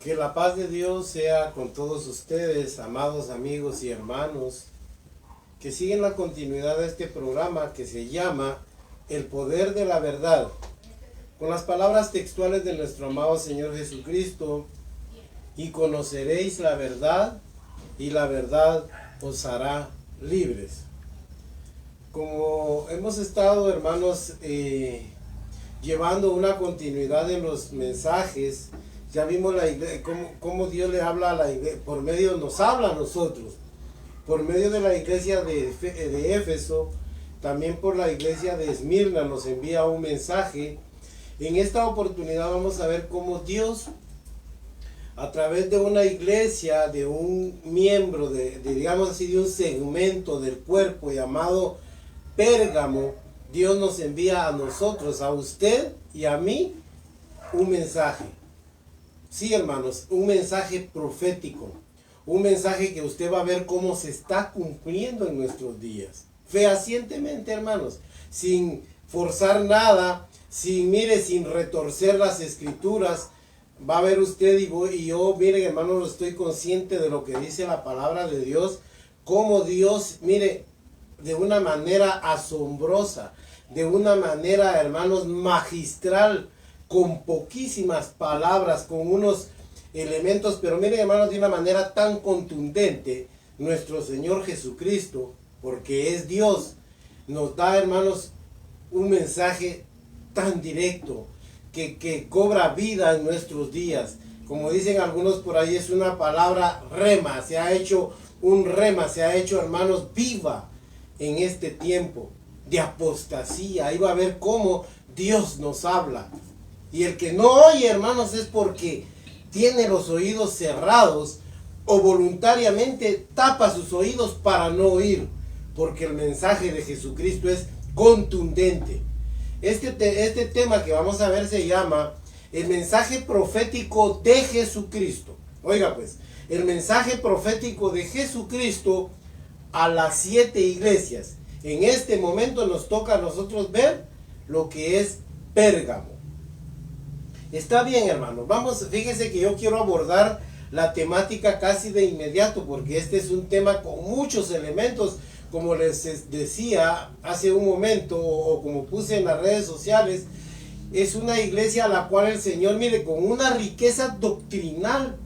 Que la paz de Dios sea con todos ustedes, amados amigos y hermanos, que siguen la continuidad de este programa que se llama El Poder de la Verdad, con las palabras textuales de nuestro amado Señor Jesucristo: y conoceréis la verdad, y la verdad os hará libres. Como hemos estado, hermanos, llevando una continuidad en los mensajes, ya vimos la iglesia, cómo Dios le habla a la iglesia, por medio, nos habla a nosotros, por medio de la iglesia de Éfeso, también por la iglesia de Esmirna nos envía un mensaje. En esta oportunidad vamos a ver cómo Dios, a través de una iglesia, de un miembro, digamos así, de un segmento del cuerpo llamado Pérgamo, Dios nos envía a nosotros, a usted y a mí, un mensaje. Sí, hermanos, un mensaje profético, un mensaje que usted va a ver cómo se está cumpliendo en nuestros días, fehacientemente, hermanos, sin forzar nada, sin retorcer las escrituras. Va a ver usted y yo, miren, hermanos, estoy consciente de lo que dice la palabra de Dios, cómo Dios, mire, de una manera asombrosa, de una manera, hermanos, magistral, con poquísimas palabras, con unos elementos, pero miren, hermanos, de una manera tan contundente, nuestro Señor Jesucristo, porque es Dios, nos da, hermanos, un mensaje tan directo, que cobra vida en nuestros días. Como dicen algunos por ahí, es una palabra rema, se ha hecho un rema, se ha hecho, hermanos, viva en este tiempo de apostasía. Ahí va a ver cómo Dios nos habla. Y el que no oye, hermanos, es porque tiene los oídos cerrados o voluntariamente tapa sus oídos para no oír, porque el mensaje de Jesucristo es contundente. Este tema que vamos a ver se llama el mensaje profético de Jesucristo. Oiga pues, el mensaje profético de Jesucristo a las 7 iglesias. En este momento nos toca a nosotros ver lo que es Pérgamo. Está bien, hermanos, vamos, fíjense que yo quiero abordar la temática casi de inmediato, porque este es un tema con muchos elementos, como les decía hace un momento, o como puse en las redes sociales. Es una iglesia a la cual el Señor, mire, con una riqueza doctrinal,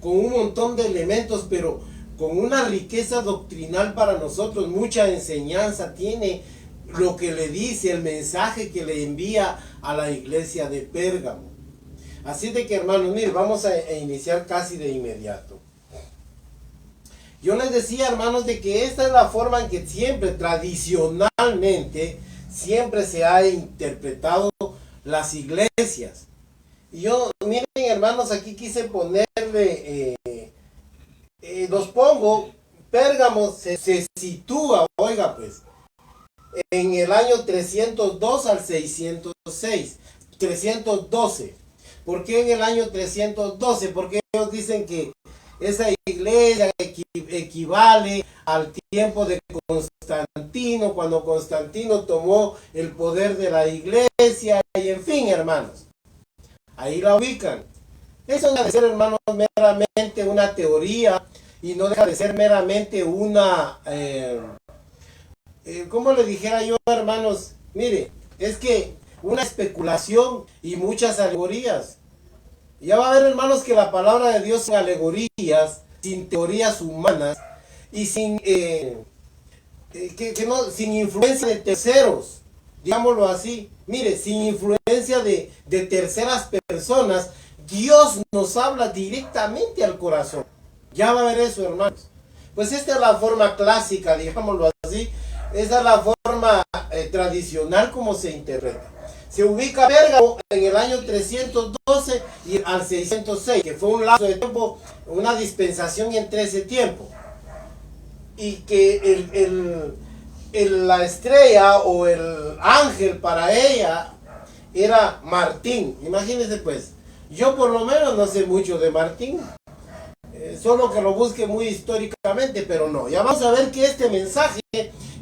con un montón de elementos, pero con una riqueza doctrinal para nosotros, mucha enseñanza tiene lo que le dice, el mensaje que le envía a la iglesia de Pérgamo. Así de que, hermanos, mire, vamos a iniciar casi de inmediato. Yo les decía, hermanos, de que esta es la forma en que siempre, tradicionalmente, siempre se ha interpretado las iglesias. Y yo, miren, hermanos, aquí quise ponerle, los pongo, Pérgamo se sitúa, oiga pues, en el año 302 al 606, 312. ¿Por qué en el año 312? Porque ellos dicen que esa iglesia equivale al tiempo de Constantino, cuando Constantino tomó el poder de la iglesia, y en fin, hermanos, ahí la ubican. Eso no deja de ser, hermanos, meramente una teoría, y no deja de ser meramente una, ¿cómo le dijera yo, hermanos? Mire, es que una especulación y muchas alegorías. Ya va a ver, hermanos, que la palabra de Dios sin alegorías, sin teorías humanas y sin sin influencia de terceros, digámoslo así. Mire, sin influencia de terceras personas, Dios nos habla directamente al corazón. Ya va a ver eso, hermanos. Pues esta es la forma clásica, digámoslo así. Esa es la forma tradicional como se interpreta. Se ubica Pérgamo en el año 312 y al 606, que fue un lapso de tiempo, una dispensación entre ese tiempo. Y que la estrella o el ángel para ella era Martín. Imagínense pues, yo por lo menos no sé mucho de Martín, solo que lo busque muy históricamente, pero no. Ya vamos a ver que este mensaje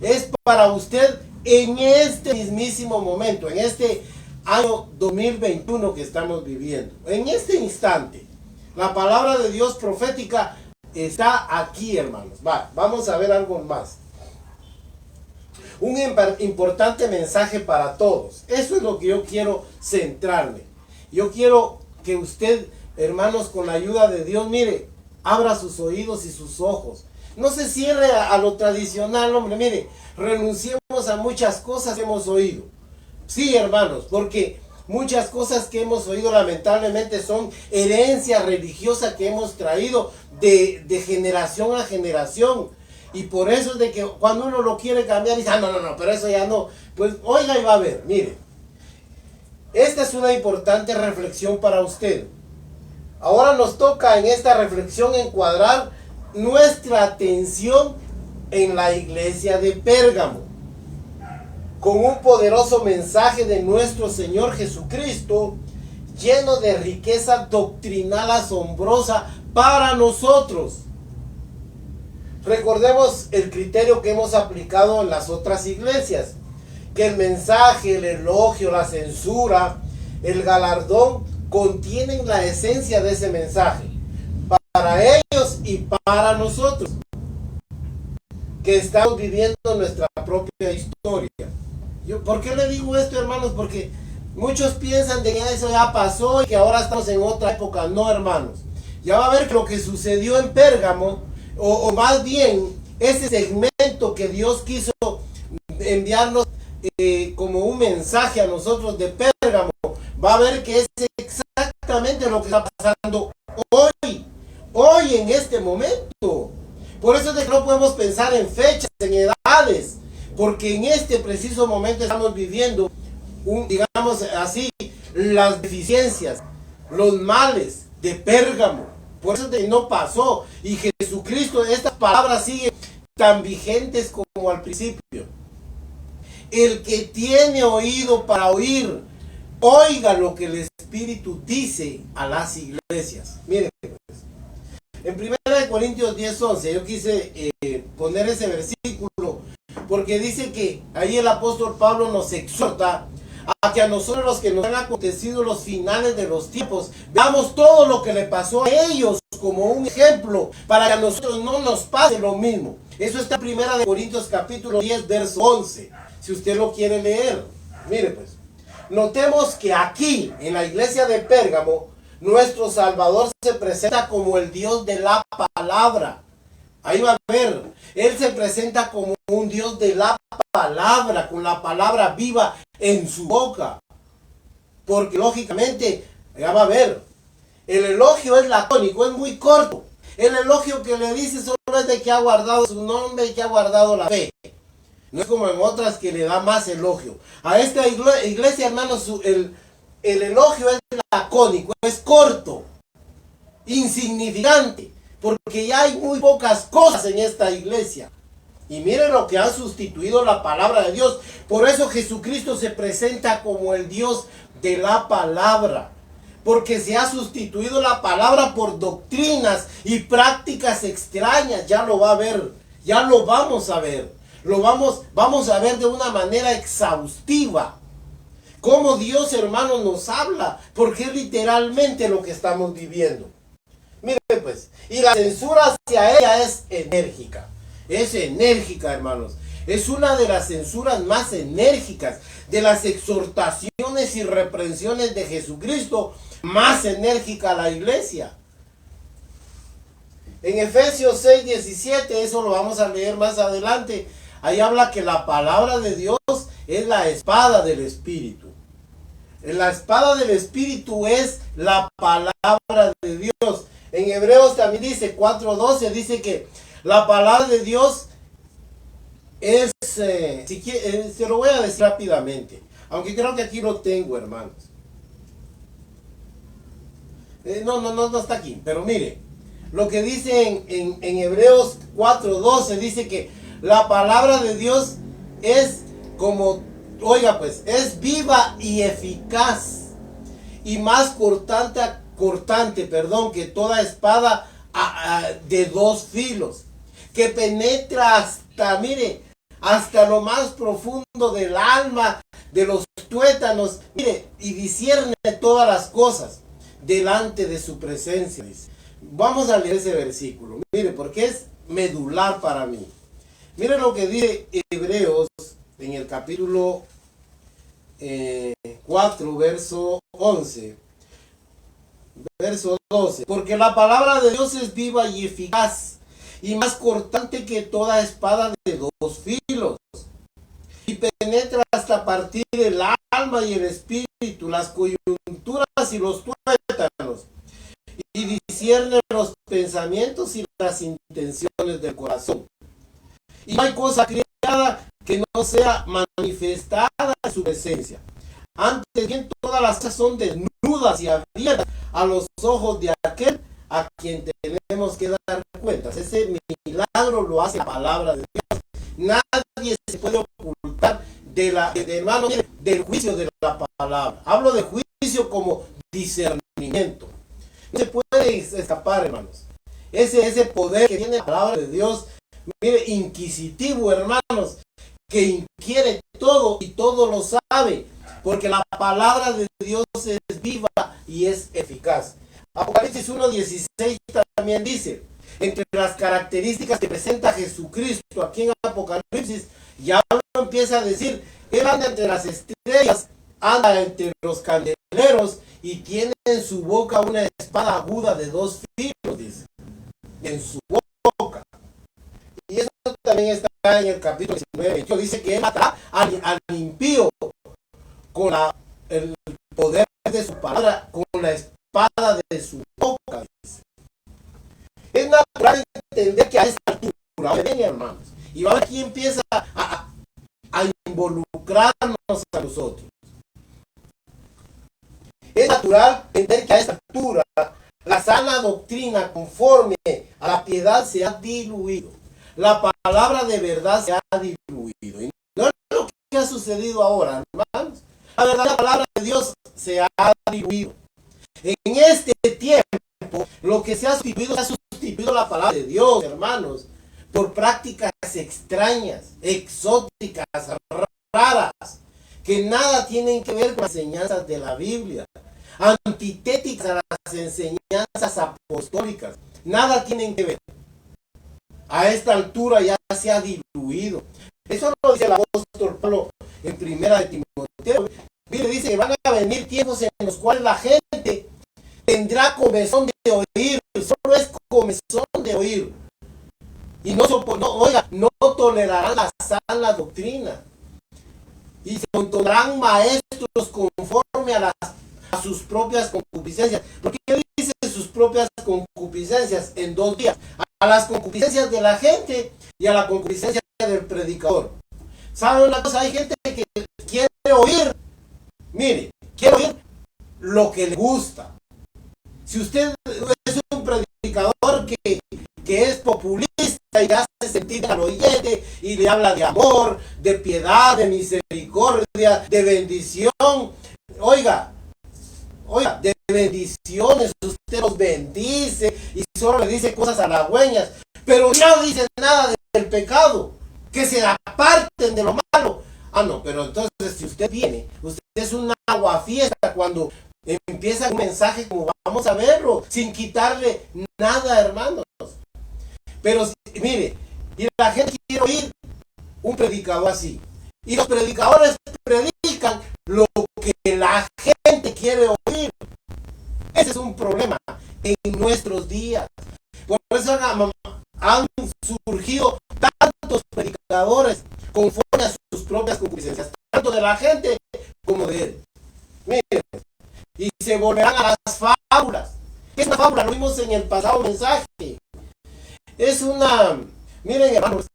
es para usted en este mismísimo momento, en este año 2021 que estamos viviendo, en este instante. La palabra de Dios profética está aquí, hermanos. Vamos a ver algo más. Un importante mensaje para todos. Eso es lo que yo quiero centrarme. Yo quiero que usted, hermanos, con la ayuda de Dios, mire, abra sus oídos y sus ojos. No se cierre a lo tradicional, hombre. Mire, renunciemos a muchas cosas que hemos oído. Sí, hermanos, porque muchas cosas que hemos oído lamentablemente son herencia religiosa que hemos traído de generación a generación. Y por eso es de que cuando uno lo quiere cambiar, dice, no, pero eso ya no. Pues oiga y va a ver, mire. Esta es una importante reflexión para usted. Ahora nos toca en esta reflexión encuadrar nuestra atención en la iglesia de Pérgamo, con un poderoso mensaje de nuestro Señor Jesucristo, lleno de riqueza doctrinal asombrosa para nosotros. Recordemos el criterio que hemos aplicado en las otras iglesias, que el mensaje, el elogio, la censura, el galardón contienen la esencia de ese mensaje, para ellos y para nosotros, que estamos viviendo nuestra propia historia. ¿Por qué le digo esto, hermanos? Porque muchos piensan de que eso ya pasó y que ahora estamos en otra época. No, hermanos. Ya va a ver que lo que sucedió en Pérgamo, o más bien ese segmento que Dios quiso enviarnos como un mensaje a nosotros de Pérgamo, va a ver que es exactamente lo que está pasando hoy en este momento. Por eso es de que no podemos pensar en fechas, en edades, porque en este preciso momento estamos viviendo, digamos así, las deficiencias, los males de Pérgamo. Por eso de que no pasó. Y Jesucristo, estas palabras siguen tan vigentes como al principio. El que tiene oído para oír, oiga lo que el Espíritu dice a las iglesias. Miren, pues, en 1 Corintios 10:11, yo quise poner ese versículo, porque dice que ahí el apóstol Pablo nos exhorta a que a nosotros, los que nos han acontecido los finales de los tiempos, veamos todo lo que le pasó a ellos como un ejemplo, para que a nosotros no nos pase lo mismo. Eso está en 1 Corintios capítulo 10, verso 11, si usted lo quiere leer. Mire pues, notemos que aquí, en la iglesia de Pérgamo, nuestro Salvador se presenta como el Dios de la palabra. Ahí va a ver, Él se presenta como un Dios de la palabra, con la palabra viva en su boca. Porque lógicamente, ya va a ver, el elogio es lacónico, es muy corto. El elogio que le dice solo es de que ha guardado su nombre y que ha guardado la fe. No es como en otras que le da más elogio. A esta iglesia, hermanos, el elogio es lacónico, es corto, insignificante, porque ya hay muy pocas cosas en esta iglesia. Y miren lo que ha sustituido la palabra de Dios. Por eso Jesucristo se presenta como el Dios de la palabra, porque se ha sustituido la palabra por doctrinas y prácticas extrañas. Ya lo va a ver, ya lo vamos a ver. Vamos a ver de una manera exhaustiva cómo Dios, hermanos, nos habla, porque es literalmente lo que estamos viviendo. Miren pues, y la censura hacia ella es enérgica. Es enérgica, hermanos. Es una de las censuras más enérgicas, de las exhortaciones y reprensiones de Jesucristo, más enérgica a la iglesia. En Efesios 6:17, eso lo vamos a leer más adelante. Ahí habla que la palabra de Dios es la espada del Espíritu. La espada del Espíritu es la palabra de Dios. En Hebreos también dice, 4:12, dice que la palabra de Dios es, se lo voy a decir rápidamente, aunque creo que aquí lo tengo, hermanos. No está aquí, pero mire, lo que dice en Hebreos 4:12, dice que la palabra de Dios es como, oiga pues, es viva y eficaz y más cortante, que toda espada de dos filos, que penetra hasta, mire, hasta lo más profundo del alma, de los tuétanos, mire, y discierne todas las cosas. delante de su presencia. Dice. Vamos a leer ese versículo. Mire, porque es medular para mí. Mire lo que dice Hebreos en el capítulo 4, verso 11. Verso 12. Porque la palabra de Dios es viva y eficaz, y más cortante que toda espada de dos filos, y penetra hasta partir el alma y el espíritu, las coyunturas y los tuétanos, y discierne los pensamientos y las intenciones del corazón. Y no hay cosa criada que no sea manifestada en su presencia. Antes bien, todas las cosas son desnudas y abiertas a los ojos de aquel a quien tenemos que dar cuentas. Ese milagro lo hace la palabra de Dios. Nadie se puede ocultar hermano, del juicio de la palabra. Hablo de juicio como discernimiento. No se puede escapar, hermanos. Ese poder que tiene la palabra de Dios, mire, inquisitivo, hermanos, que inquiere todo y todo lo sabe, porque la palabra de Dios es viva y es eficaz. Apocalipsis 1:16 también dice, entre las características que presenta Jesucristo aquí en Apocalipsis, ya uno empieza a decir, Él anda entre las estrellas, anda entre los candeleros y tiene en su boca una espada aguda de dos filos, dice, en su boca. Y eso también está en el capítulo 19, dice que Él matará al impío con el poder de su palabra, con la espada de su boca. Dice. Es natural entender que a esta altura, ven, hermanos, y ahora aquí empieza a involucrarnos a nosotros. Es natural entender que a esta altura la sana doctrina conforme a la piedad se ha diluido. La palabra de verdad se ha diluido. Y no es lo que ha sucedido ahora, hermanos. La verdad, la palabra de Dios se ha diluido. En este tiempo, lo que se ha sustituido la palabra de Dios, hermanos, por prácticas extrañas, exóticas, raras, que nada tienen que ver con las enseñanzas de la Biblia, antitéticas a las enseñanzas apostólicas, nada tienen que ver. A esta altura ya se ha diluido. Eso lo dice el apóstol Pablo en primera de Timoteo. Dice que van a venir tiempos en los cuales la gente tendrá comezón de oír, solo es comezón de oír. Y no tolerarán la sana doctrina. Y se encontrarán maestros conforme a sus propias concupiscencias. ¿Por qué dice sus propias concupiscencias? En dos días. A las concupiscencias de la gente y a la concupiscencia del predicador. ¿Saben una cosa? Hay gente que quiere oír. Mire, quiere oír lo que le gusta. Si usted es un predicador que es populista y hace sentir al oyente y le habla de amor, de piedad, de misericordia, de bendición, oiga, de bendiciones, usted los bendice y solo le dice cosas halagüeñas, pero no dice nada del pecado, que se aparten de lo malo. Ah, no, pero entonces si usted viene, usted es un aguafiesta cuando empieza un mensaje como vamos a verlo, sin quitarle nada, hermanos. Pero mire, y la gente quiere oír un predicador así. Y los predicadores predican lo que la gente quiere oír. Ese es un problema en nuestros días. Por eso han surgido tantos predicadores conforme a sus propias concupiscencias, tanto de la gente como de él. Miren, y se volverán a las fábulas. ¿Qué es una fábula? Lo vimos en el pasado mensaje. Miren, hermanos,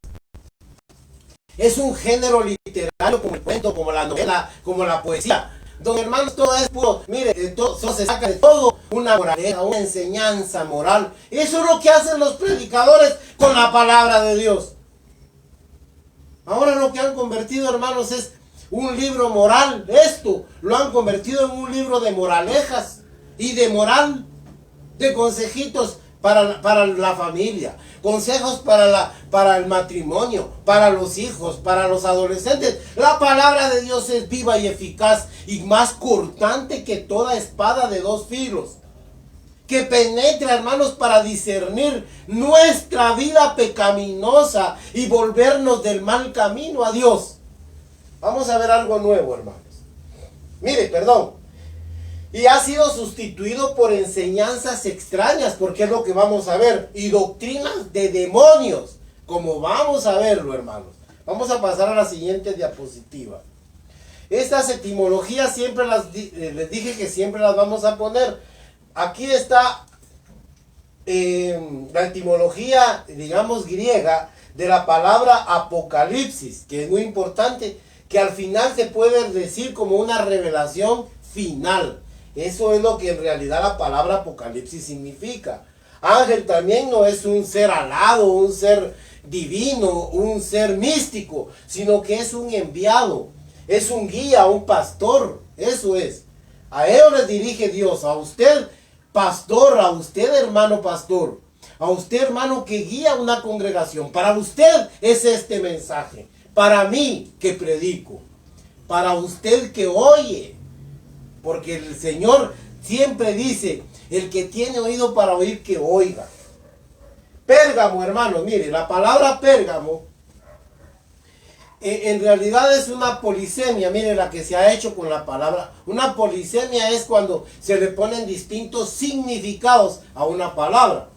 es un género literario como el cuento, como la novela, como la poesía. Don hermanos, todo es puro, mire, todo se saca de todo una moraleja, una enseñanza moral. Eso es lo que hacen los predicadores con la palabra de Dios. Ahora lo que han convertido, hermanos, es un libro moral. Esto lo han convertido en un libro de moralejas y de moral, de consejitos para la familia, consejos para el matrimonio, para los hijos, para los adolescentes. La palabra de Dios es viva y eficaz y más cortante que toda espada de dos filos. que penetra, hermanos, para discernir nuestra vida pecaminosa y volvernos del mal camino a Dios. Vamos a ver algo nuevo, hermanos. Mire, perdón. Y ha sido sustituido por enseñanzas extrañas, porque es lo que vamos a ver, y doctrinas de demonios, como vamos a verlo, hermanos. Vamos a pasar a la siguiente diapositiva. Estas etimologías siempre les dije que siempre las vamos a poner. Aquí está la etimología, digamos, griega de la palabra apocalipsis, que es muy importante, que al final se puede decir como una revelación final. Eso es lo que en realidad la palabra apocalipsis significa. Ángel también no es un ser alado, un ser divino, un ser místico, sino que es un enviado, es un guía, un pastor. Eso es. A ellos les dirige Dios, a usted pastor, a usted hermano pastor, a usted hermano que guía una congregación. Para usted es este mensaje, para mí que predico, para usted que oye. Porque el Señor siempre dice, el que tiene oído para oír, que oiga. Pérgamo, hermanos, mire, la palabra Pérgamo, en realidad es una polisemia, mire la que se ha hecho con la palabra. Una polisemia es cuando se le ponen distintos significados a una palabra.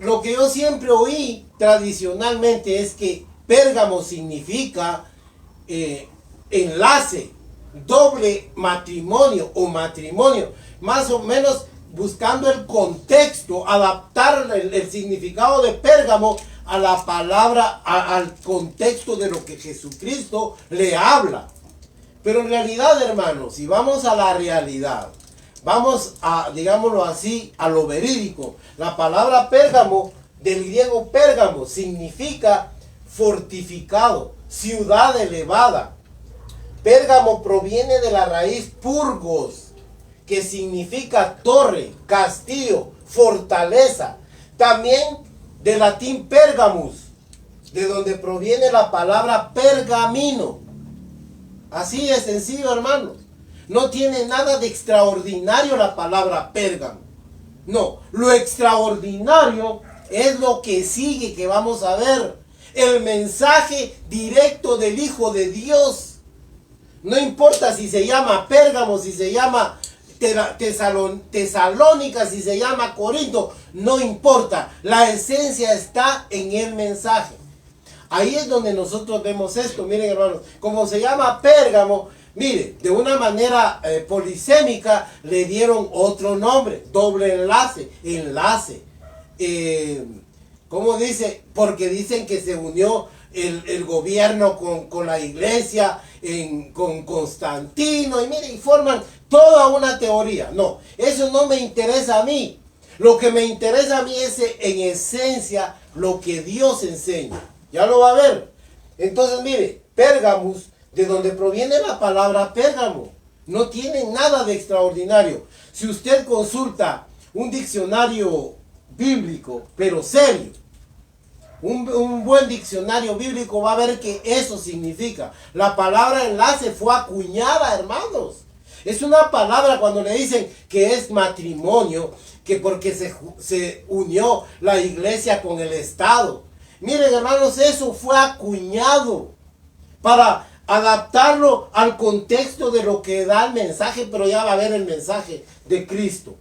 Lo que yo siempre oí tradicionalmente es que Pérgamo significa enlace, doble matrimonio o matrimonio, más o menos buscando el contexto, adaptar el significado de Pérgamo a la palabra, al contexto de lo que Jesucristo le habla. Pero en realidad, hermanos, si vamos a la realidad, vamos a, digámoslo así, a lo verídico, la palabra Pérgamo, del griego Pérgamo, significa fortificado, ciudad elevada. Pérgamo proviene de la raíz purgos, que significa torre, castillo, fortaleza. También del latín pergamus, de donde proviene la palabra pergamino. Así de sencillo, hermanos. No tiene nada de extraordinario la palabra Pérgamo. No, lo extraordinario es lo que sigue, que vamos a ver. El mensaje directo del Hijo de Dios. No importa si se llama Pérgamo, si se llama Tesalónica, si se llama Corinto, no importa. La esencia está en el mensaje. Ahí es donde nosotros vemos esto. Miren, hermanos, como se llama Pérgamo, mire, de una manera polisémica le dieron otro nombre, doble enlace. ¿Cómo dice? Porque dicen que se unió el gobierno con la iglesia, con Constantino, y miren, forman toda una teoría. No, eso no me interesa a mí. Lo que me interesa a mí es en esencia lo que Dios enseña. Ya lo va a ver. Entonces, mire, Pérgamus, de donde proviene la palabra Pérgamo, no tiene nada de extraordinario. Si usted consulta un diccionario bíblico, pero serio, un buen diccionario bíblico, va a ver que eso significa. La palabra enlace fue acuñada, hermanos. Es una palabra cuando le dicen que es matrimonio, que porque se unió la iglesia con el Estado. Miren, hermanos, eso fue acuñado para adaptarlo al contexto de lo que da el mensaje, pero ya va a ver el mensaje de Cristo.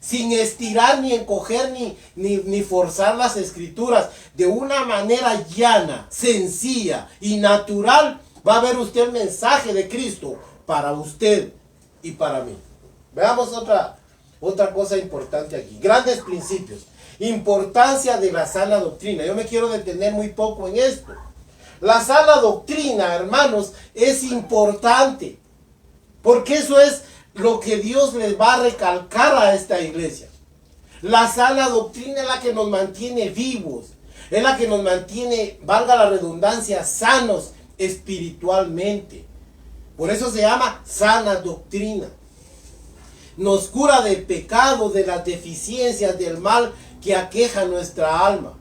Sin estirar, ni encoger, ni forzar las escrituras. De una manera llana, sencilla y natural, va a ver usted el mensaje de Cristo para usted y para mí. Veamos otra cosa importante aquí. Grandes principios. Importancia de la sana doctrina. Yo me quiero detener muy poco en esto. La sana doctrina, hermanos, es importante. Porque eso es lo que Dios les va a recalcar a esta iglesia. La sana doctrina es la que nos mantiene vivos. Es la que nos mantiene, valga la redundancia, sanos espiritualmente. Por eso se llama sana doctrina. Nos cura del pecado, de las deficiencias, del mal que aqueja nuestra alma.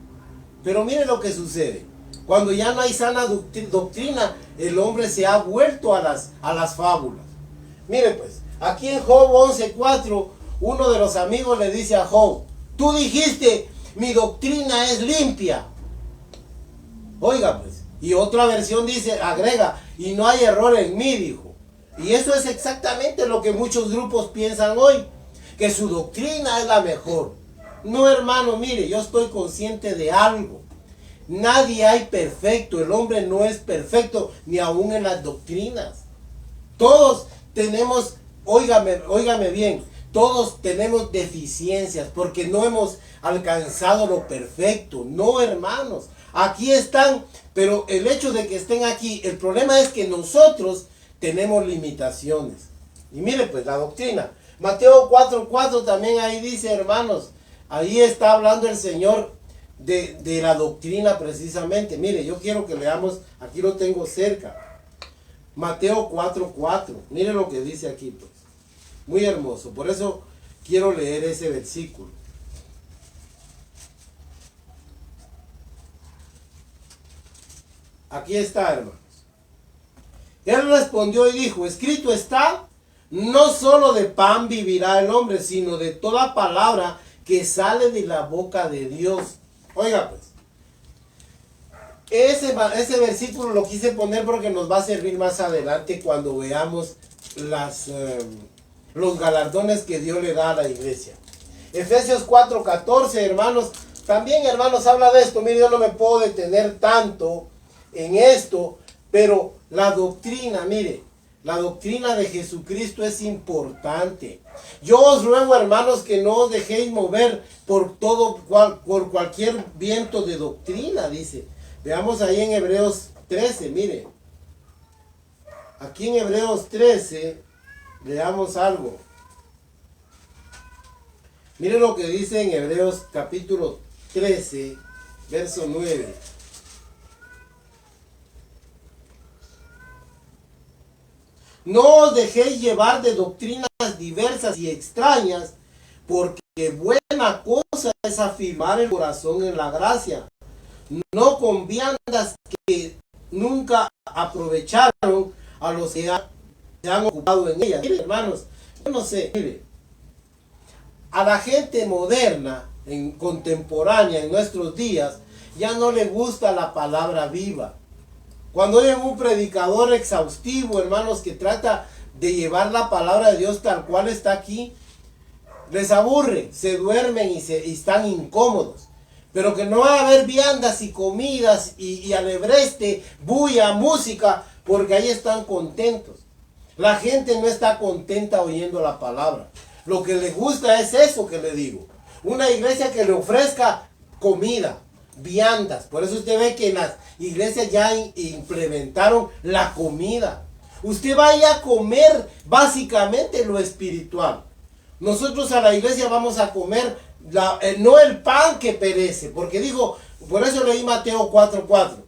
Pero mire lo que sucede. Cuando ya no hay sana doctrina, el hombre se ha vuelto a las fábulas. Mire pues, aquí en Job 11:4, uno de los amigos le dice a Job, tú dijiste, mi doctrina es limpia. Oiga pues, y otra versión dice, agrega, y no hay error en mí, dijo. Y eso es exactamente lo que muchos grupos piensan hoy, que su doctrina es la mejor. No, hermano, mire, yo estoy consciente de algo. Nadie hay perfecto, el hombre no es perfecto, ni aún en las doctrinas. Todos tenemos, óigame bien, todos tenemos deficiencias porque no hemos alcanzado lo perfecto. No, hermanos, aquí están, pero el hecho de que estén aquí, el problema es que nosotros tenemos limitaciones. Y mire pues la doctrina, Mateo 4:4 también ahí dice, hermanos, ahí está hablando el Señor de la doctrina precisamente. Mire, yo quiero que leamos, aquí lo tengo cerca, Mateo 4:4, mire lo que dice aquí pues, muy hermoso, por eso quiero leer ese versículo. Aquí está, hermanos. Él respondió y dijo, escrito está, no solo de pan vivirá el hombre, sino de toda palabra que sale de la boca de Dios. Oiga pues, ese versículo lo quise poner porque nos va a servir más adelante cuando veamos los galardones que Dios le da a la iglesia. Efesios 4:14, hermanos, también, hermanos, habla de esto. Mire, yo no me puedo detener tanto en esto, pero la doctrina, mire, la doctrina de Jesucristo es importante. Yo os ruego, hermanos, que no os dejéis mover por cualquier viento de doctrina, dice. Veamos ahí en Hebreos 13, mire. Aquí en Hebreos 13, leamos algo. Mire lo que dice en Hebreos capítulo 13, verso 9. No os dejéis llevar de doctrinas diversas y extrañas, porque buena cosa es afirmar el corazón en la gracia, no con viandas que nunca aprovecharon a los que se han ocupado en ellas. Mire, hermanos, yo no sé, mire, a la gente moderna, contemporánea, en nuestros días, ya no le gusta la palabra viva. Cuando oyen un predicador exhaustivo, hermanos, que trata de llevar la palabra de Dios tal cual está aquí, les aburre, se duermen y están incómodos. Pero que no va a haber viandas y comidas y alebreste, bulla, música, porque ahí están contentos. La gente no está contenta oyendo la palabra. Lo que le gusta es eso que le digo. Una iglesia que le ofrezca comida, viandas. Por eso usted ve que en las iglesias ya implementaron la comida. Usted vaya a comer básicamente lo espiritual. Nosotros a la iglesia vamos a comer no el pan que perece, porque dijo, por eso leí Mateo 4:4.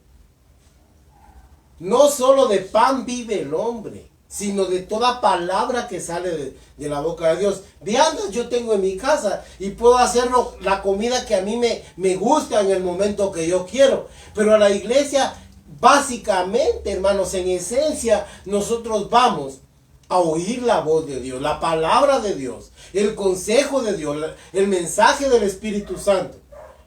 No solo de pan vive el hombre, sino de toda palabra que sale de la boca de Dios. Viandas yo tengo en mi casa y puedo hacerlo la comida que a mí me gusta en el momento que yo quiero. Pero a la iglesia, básicamente, hermanos, en esencia, nosotros vamos a oír la voz de Dios, la palabra de Dios, el consejo de Dios, el mensaje del Espíritu Santo.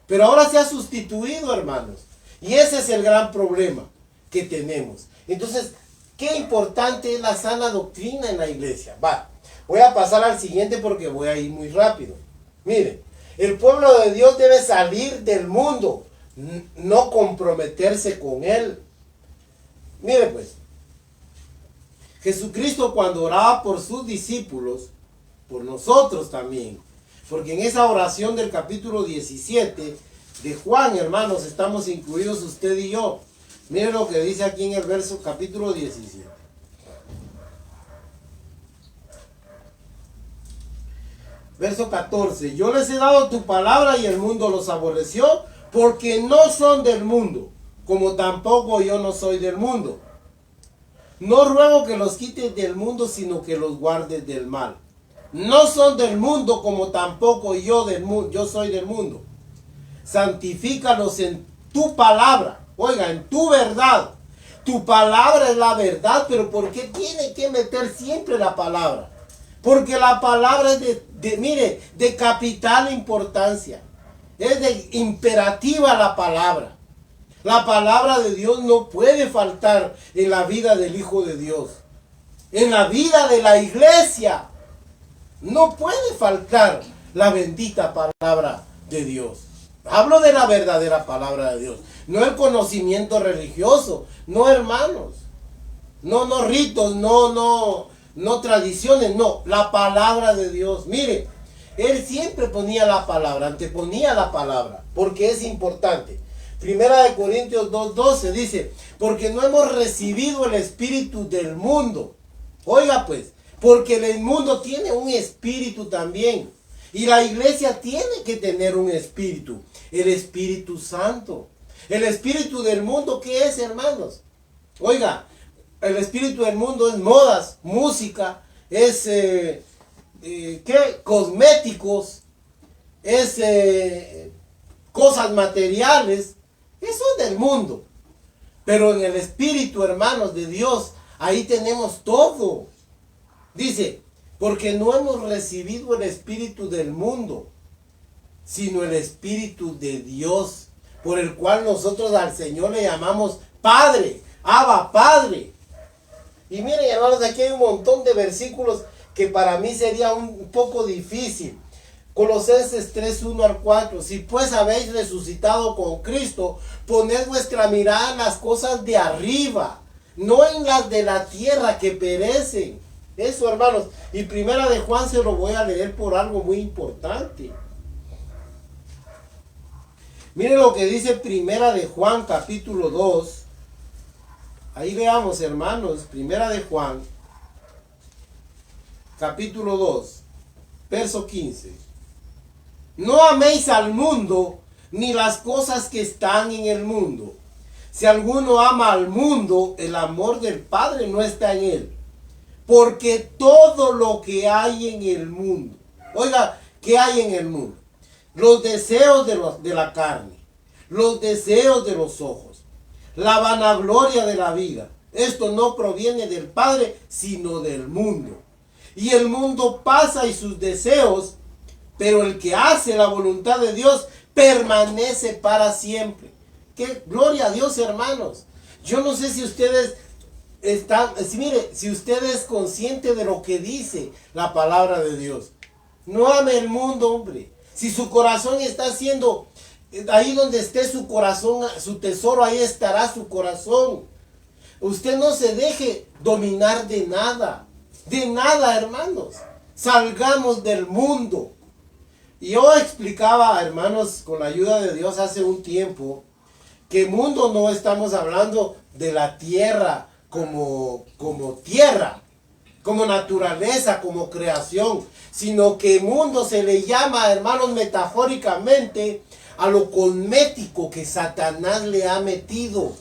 Pero ahora se ha sustituido, hermanos. Y ese es el gran problema que tenemos. Entonces, qué importante es la sana doctrina en la iglesia. Voy a pasar al siguiente porque voy a ir muy rápido. Miren, el pueblo de Dios debe salir del mundo, no comprometerse con él. Mire pues, Jesucristo cuando oraba por sus discípulos, por nosotros también, porque en esa oración del capítulo 17 de Juan, hermanos, estamos incluidos usted y yo. Miren lo que dice aquí en el verso capítulo 17. Verso 14. Yo les he dado tu palabra y el mundo los aborreció porque no son del mundo, como tampoco yo no soy del mundo. No ruego que los quites del mundo, sino que los guardes del mal. No son del mundo, como tampoco yo soy del mundo. Santifícalos en tu palabra. Oiga, en tu verdad. Tu palabra es la verdad, pero ¿por qué tiene que meter siempre la palabra? Porque la palabra es mire, de capital importancia. Es de imperativa la palabra. La palabra de Dios no puede faltar en la vida del Hijo de Dios. En la vida de la iglesia no puede faltar la bendita palabra de Dios. Hablo de la verdadera palabra de Dios, no el conocimiento religioso, no, hermanos. No ritos, no tradiciones, no, la palabra de Dios. Mire, él siempre ponía la palabra, anteponía la palabra, porque es importante. Primera de Corintios 2:12 dice, porque no hemos recibido el espíritu del mundo. Oiga pues, porque el mundo tiene un espíritu también. Y la iglesia tiene que tener un espíritu, el Espíritu Santo. El espíritu del mundo, ¿qué es, hermanos? Oiga, el espíritu del mundo es modas, música, es cosméticos, es cosas materiales. Eso es del mundo. Pero en el espíritu, hermanos, de Dios, ahí tenemos todo. Dice, porque no hemos recibido el espíritu del mundo, sino el espíritu de Dios, por el cual nosotros al Señor le llamamos Padre, Abba, Padre. Y miren, hermanos, aquí hay un montón de versículos que para mí sería un poco difícil. Colosenses 3:1-4. Si pues habéis resucitado con Cristo, poned vuestra mirada en las cosas de arriba, no en las de la tierra que perecen. Eso, hermanos. Y Primera de Juan se lo voy a leer por algo muy importante. Miren lo que dice Primera de Juan, capítulo 2. Ahí veamos, hermanos, Primera de Juan, capítulo 2, verso 15. No améis al mundo, ni las cosas que están en el mundo. Si alguno ama al mundo, el amor del Padre no está en él. Porque todo lo que hay en el mundo, oiga, ¿qué hay en el mundo? Los deseos de la carne, los deseos de los ojos, la vanagloria de la vida. Esto no proviene del Padre, sino del mundo. Y el mundo pasa y sus deseos, pero el que hace la voluntad de Dios permanece para siempre. ¡Qué gloria a Dios, hermanos! Yo no sé si ustedes mire, si usted es consciente de lo que dice la palabra de Dios. No ame el mundo, hombre. Si su corazón está haciendo, ahí donde esté su corazón, su tesoro, ahí estará su corazón. Usted no se deje dominar de nada, hermanos. Salgamos del mundo. Y yo explicaba, hermanos, con la ayuda de Dios hace un tiempo, que mundo no estamos hablando de la tierra como tierra, como naturaleza, como creación, sino que mundo se le llama, hermanos, metafóricamente a lo cosmético que Satanás le ha metido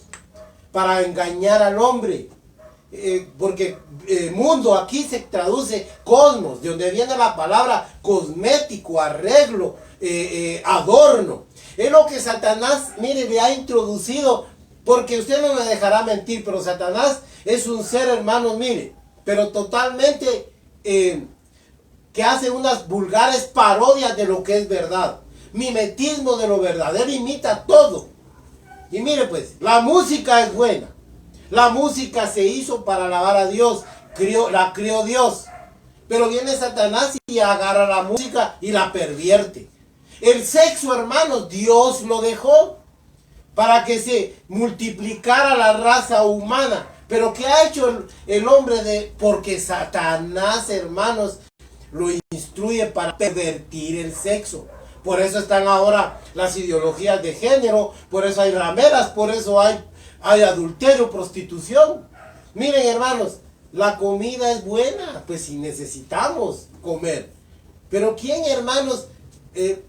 para engañar al hombre. Porque mundo aquí se traduce cosmos, de donde viene la palabra cosmético, arreglo, adorno. Es lo que Satanás, mire, le ha introducido, porque usted no me dejará mentir, pero Satanás es un ser, hermanos, mire, pero totalmente que hace unas vulgares parodias de lo que es verdad. Mimetismo de lo verdadero, imita todo. Y mire pues, la música es buena. La música se hizo para alabar a Dios, la crió Dios. Pero viene Satanás y agarra la música y la pervierte. El sexo, hermanos, Dios lo dejó para que se multiplicara la raza humana. Pero ¿qué ha hecho el hombre? Porque Satanás, hermanos, lo instruye para pervertir el sexo. Por eso están ahora las ideologías de género, por eso hay rameras, por eso hay adulterio, prostitución. Miren, hermanos, la comida es buena, pues si necesitamos comer. Pero ¿quién, hermanos,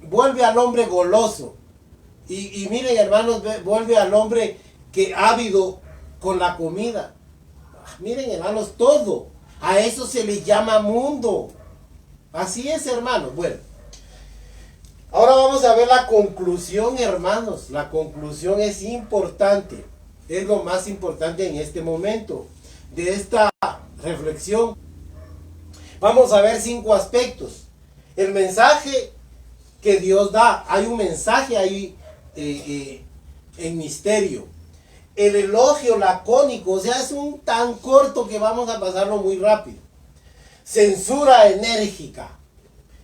vuelve al hombre goloso? Y miren, hermanos, vuelve al hombre que ávido con la comida. Miren, hermanos, todo. A eso se le llama mundo. Así es, hermanos. Bueno, ahora vamos a ver la conclusión, hermanos. La conclusión es importante. Es lo más importante en este momento de esta reflexión. Vamos a ver 5 aspectos. El mensaje que Dios da, hay un mensaje ahí en misterio. El elogio lacónico, o sea, es un tan corto que vamos a pasarlo muy rápido. Censura enérgica.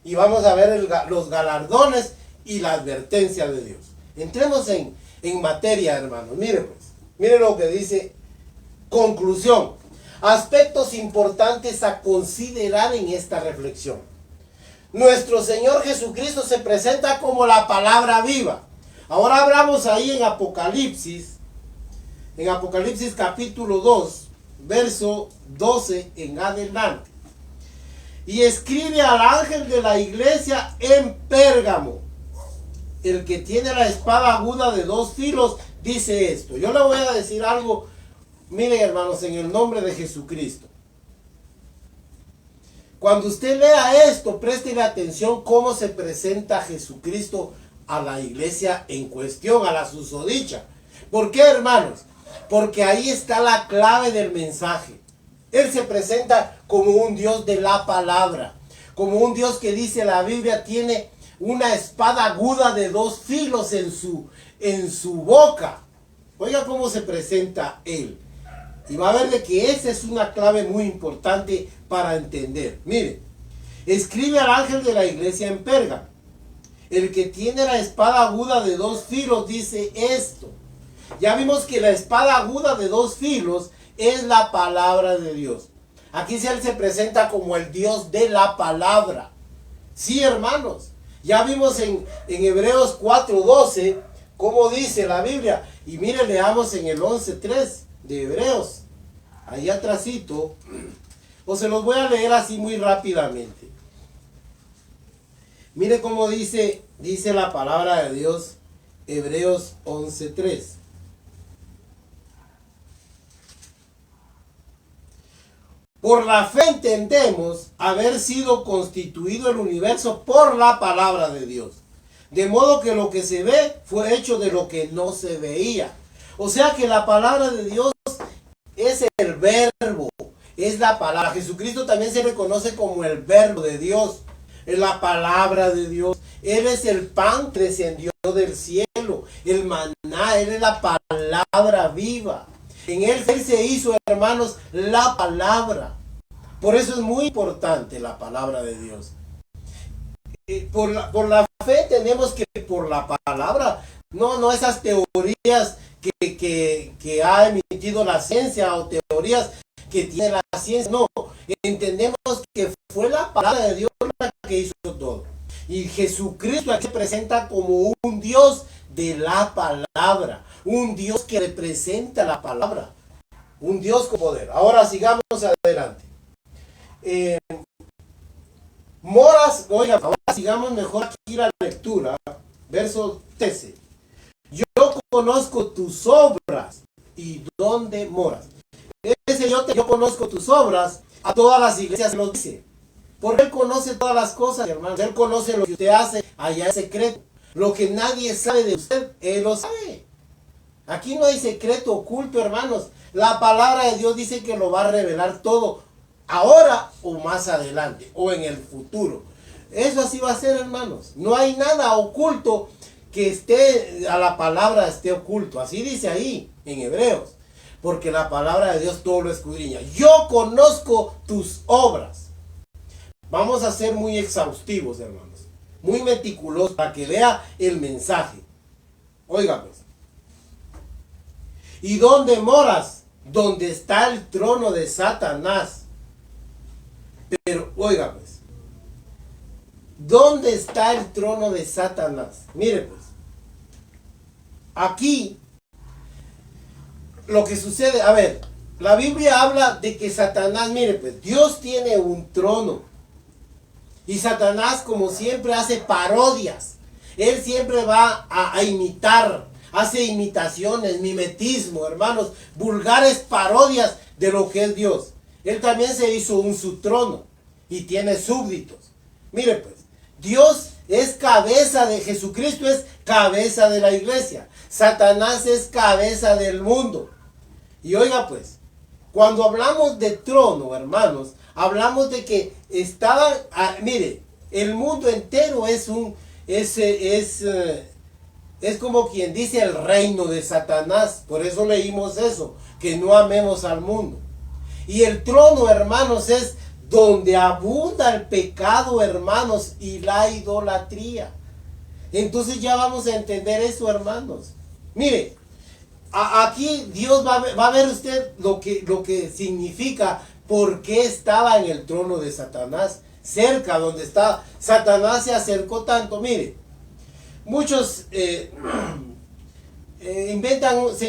Y vamos a ver los galardones y la advertencia de Dios. Entremos en materia, hermanos. Mire lo que dice. Conclusión. Aspectos importantes a considerar en esta reflexión. Nuestro Señor Jesucristo se presenta como la palabra viva. Ahora hablamos ahí en Apocalipsis capítulo 2, verso 12 en adelante. Y escribe al ángel de la iglesia en Pérgamo, el que tiene la espada aguda de 2 filos, dice esto. Yo le voy a decir algo, miren hermanos, en el nombre de Jesucristo. Cuando usted lea esto, préstele atención cómo se presenta Jesucristo a la iglesia en cuestión, a la susodicha. ¿Por qué, hermanos? Porque ahí está la clave del mensaje. Él se presenta como un Dios de la palabra, como un Dios que dice la Biblia tiene una espada aguda de 2 filos en su boca. Oiga cómo se presenta Él. Y va a ver de que esa es una clave muy importante para entender. Mire, escribe al ángel de la iglesia en Pérgamo. El que tiene la espada aguda de 2 filos dice esto. Ya vimos que la espada aguda de 2 filos es la palabra de Dios. Aquí Él se presenta como el Dios de la palabra. Sí, hermanos. Ya vimos en Hebreos 4:12 cómo dice la Biblia. Y mire, leamos en el 11:3 de Hebreos. Ahí atrásito. O se los voy a leer así muy rápidamente. Mire cómo dice la palabra de Dios. Hebreos 11:3. Por la fe entendemos haber sido constituido el universo por la palabra de Dios. De modo que lo que se ve fue hecho de lo que no se veía. O sea que la palabra de Dios es el verbo, es la palabra. Jesucristo también se le conoce como el verbo de Dios, es la palabra de Dios. Él es el pan que descendió del cielo, el maná, Él es la palabra viva. En Él se hizo, hermanos, la palabra. Por eso es muy importante la palabra de Dios. Por la fe tenemos que por la palabra, no esas teorías que ha emitido la ciencia o teorías que tiene la ciencia. No, entendemos que fue la palabra de Dios la que hizo todo. Y Jesucristo aquí se presenta como un Dios de la palabra, un Dios que representa la palabra, un Dios con poder. Ahora sigamos adelante. Oiga, ahora sigamos mejor aquí la lectura, verso 13. Yo conozco tus obras y dónde moras. Ese yo conozco tus obras, a todas las iglesias se lo dice. Porque Él conoce todas las cosas, hermanos. Él conoce lo que usted hace allá en secreto. Lo que nadie sabe de usted, Él lo sabe. Aquí no hay secreto oculto, hermanos. La palabra de Dios dice que lo va a revelar todo, ahora o más adelante, o en el futuro. Eso así va a ser, hermanos. No hay nada oculto que esté, a la palabra esté oculto. Así dice ahí, en Hebreos. Porque la palabra de Dios todo lo escudriña. Yo conozco tus obras. Vamos a ser muy exhaustivos, hermanos. Muy meticulosos para que vea el mensaje. Oiga pues. ¿Y dónde moras? Donde está el trono de Satanás. Pero, oiga pues. ¿Dónde está el trono de Satanás? Mire pues. Aquí, lo que sucede, a ver, la Biblia habla de que Satanás, mire pues, Dios tiene un trono. Y Satanás, como siempre, hace parodias. Él siempre va a imitar, hace imitaciones, mimetismo, hermanos, vulgares parodias de lo que es Dios. Él también se hizo su trono y tiene súbditos. Mire pues, Dios es cabeza de Jesucristo, es cabeza de la iglesia. Satanás es cabeza del mundo. Y oiga pues, cuando hablamos de trono, hermanos, hablamos de que estaban, mire, el mundo entero es como quien dice el reino de Satanás. Por eso leímos eso, que no amemos al mundo. Y el trono, hermanos, es donde abunda el pecado, hermanos, y la idolatría. Entonces ya vamos a entender eso, hermanos. Mire, aquí Dios va a ver usted lo que significa por qué estaba en el trono de Satanás, cerca donde está. Satanás se acercó tanto. Mire, muchos se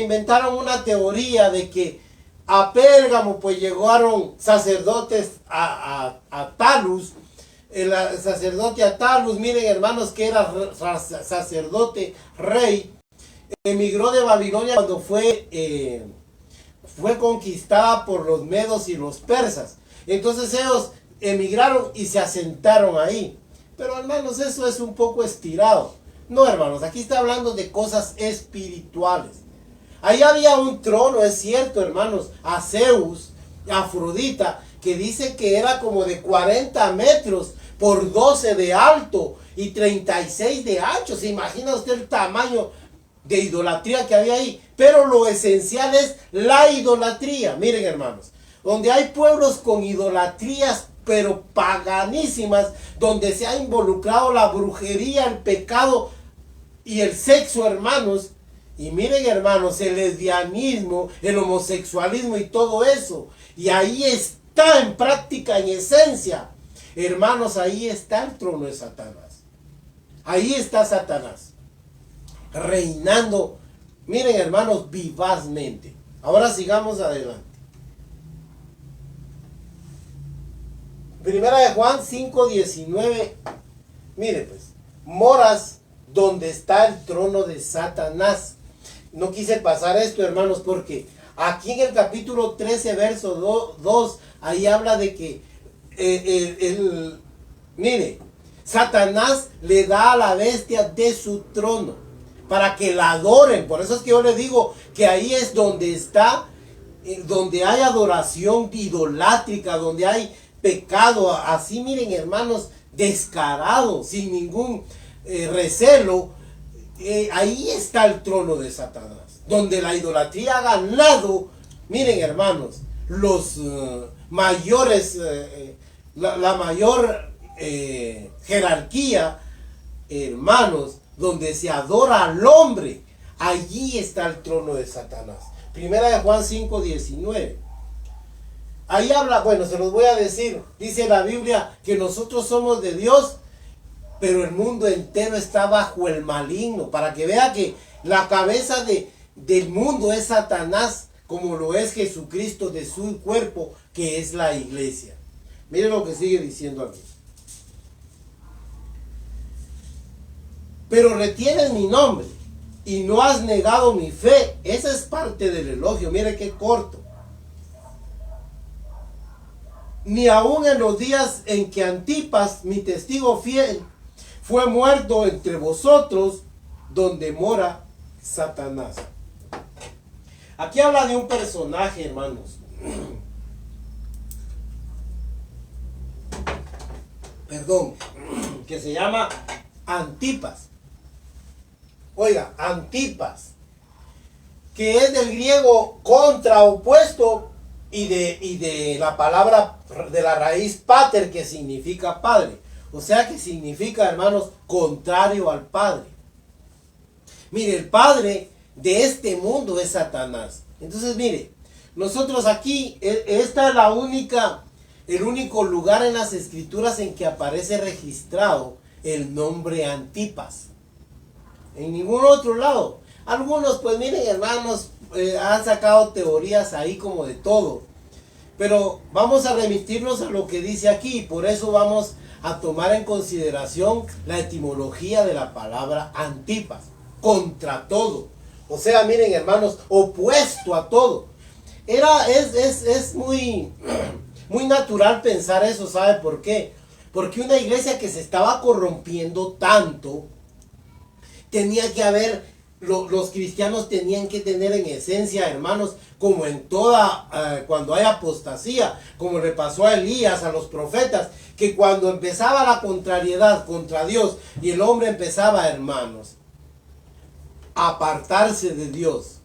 inventaron una teoría de que a Pérgamo pues llegaron sacerdotes a Talus. El sacerdote Atalus, miren hermanos, que era sacerdote rey, emigró de Babilonia cuando fue conquistada por los medos y los persas. Entonces ellos emigraron y se asentaron ahí. Pero hermanos, eso es un poco estirado. No, hermanos, aquí está hablando de cosas espirituales. Ahí había un trono, es cierto, hermanos, a Zeus, a Afrodita, que dice que era como de 40 metros por 12 de alto y 36 de ancho. ¿Se imagina usted el tamaño de idolatría que había ahí? Pero lo esencial es la idolatría. Miren, hermanos, donde hay pueblos con idolatrías pero paganísimas, donde se ha involucrado la brujería, el pecado y el sexo, hermanos. Y miren, hermanos, el lesbianismo, el homosexualismo y todo eso. Y ahí está en práctica, en esencia. Hermanos, ahí está el trono de Satanás. Ahí está Satanás, reinando, miren, hermanos, vivazmente. Ahora sigamos adelante. Primera de Juan 5:19. Mire pues, moras donde está el trono de Satanás. No quise pasar esto, hermanos, porque aquí en el capítulo 13, verso 2, ahí habla de que mire, Satanás le da a la bestia de su trono para que la adoren. Por eso es que yo le digo que ahí es donde está, donde hay adoración idolátrica, donde hay pecado, así miren, hermanos, descarado, sin ningún recelo. Ahí está el trono de Satanás, donde la idolatría ha ganado. Miren, hermanos, los mayores, la mayor jerarquía, hermanos, donde se adora al hombre. Allí está el trono de Satanás. Primera de Juan 5:19. Ahí habla, bueno, se los voy a decir. Dice la Biblia que nosotros somos de Dios, pero el mundo entero está bajo el maligno. Para que vea que la cabeza del mundo es Satanás, como lo es Jesucristo de su cuerpo, que es la iglesia. Miren lo que sigue diciendo aquí. Pero retienes mi nombre y no has negado mi fe. Esa es parte del elogio. Mire qué corto. Ni aun en los días en que Antipas, mi testigo fiel, fue muerto entre vosotros, donde mora Satanás. Aquí habla de un personaje, hermanos. Perdón, que se llama Antipas. Oiga, Antipas, que es del griego contra, opuesto, y de la palabra, de la raíz pater, que significa padre. O sea que significa, hermanos, contrario al Padre. Mire, el padre de este mundo es Satanás. Entonces, mire, nosotros aquí, esta es el único lugar en las escrituras en que aparece registrado el nombre Antipas. En ningún otro lado. Algunos, pues miren, hermanos, han sacado teorías ahí como de todo. Pero vamos a remitirnos a lo que dice aquí. Por eso vamos a tomar en consideración la etimología de la palabra Antipas. Contra todo. O sea, miren, hermanos, opuesto a todo. Es muy, muy natural pensar eso. ¿Sabe por qué? Porque una iglesia que se estaba corrompiendo tanto, tenía que haber los cristianos tenían que tener en esencia, hermanos, como en toda, cuando hay apostasía, como le pasó a Elías, a los profetas, que cuando empezaba la contrariedad contra Dios y el hombre empezaba, hermanos, a apartarse de Dios,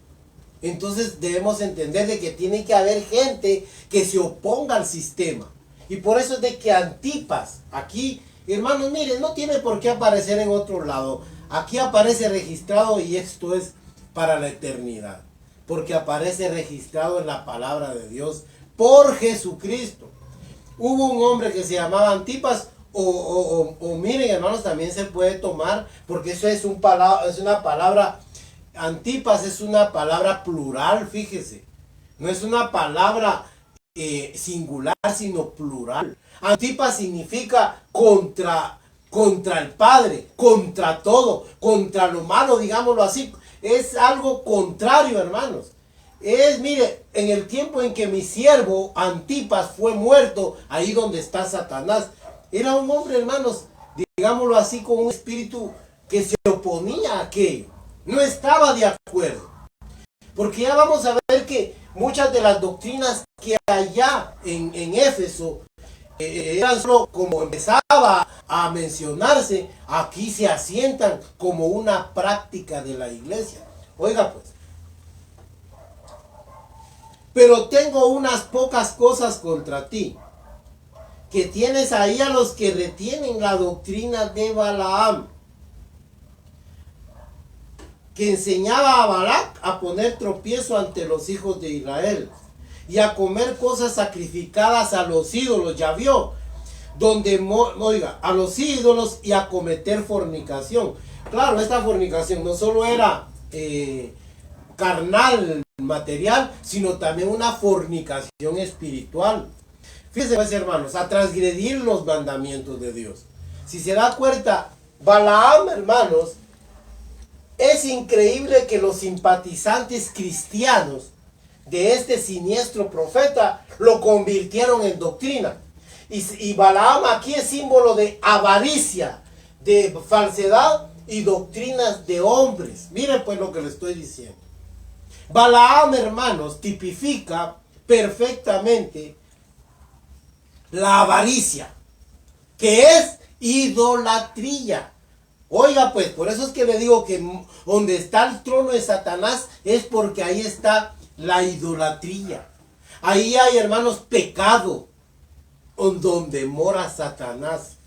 entonces debemos entender de que tiene que haber gente que se oponga al sistema. Y por eso es de que Antipas, aquí, hermanos, miren, no tiene por qué aparecer en otro lado. Aquí aparece registrado y esto es para la eternidad. Porque aparece registrado en la palabra de Dios por Jesucristo. Hubo un hombre que se llamaba Antipas, o miren, hermanos, también se puede tomar, porque eso es una palabra, Antipas es una palabra plural, fíjese. No es una palabra singular, sino plural. Antipas significa contra el Padre, contra todo, contra lo malo, digámoslo así. Es algo contrario, hermanos. Mire, en el tiempo en que mi siervo Antipas fue muerto, ahí donde está Satanás, era un hombre, hermanos, digámoslo así, con un espíritu que se oponía a aquello. No estaba de acuerdo. Porque ya vamos a ver que muchas de las doctrinas que allá en Éfeso eran solo como empezaba a mencionarse, aquí se asientan como una práctica de la iglesia. Oiga pues, pero tengo unas pocas cosas contra ti, que tienes ahí a los que retienen la doctrina de Balaam, que enseñaba a Balac a poner tropiezo ante los hijos de Israel y a comer cosas sacrificadas a los ídolos, ya vio, oiga, a los ídolos y a cometer fornicación. Claro, esta fornicación no solo era carnal, material, sino también una fornicación espiritual. Fíjense, pues, hermanos, a transgredir los mandamientos de Dios. Si se da cuenta, Balaam, hermanos, es increíble que los simpatizantes cristianos de este siniestro profeta lo convirtieron en doctrina. Y Balaam aquí es símbolo de avaricia, de falsedad y doctrinas de hombres. Miren pues lo que le estoy diciendo. Balaam, hermanos, tipifica perfectamente la avaricia, que es idolatría. Oiga pues, por eso es que le digo que donde está el trono de Satanás es porque ahí está la idolatría. Ahí hay, hermanos, pecado donde mora Satanás.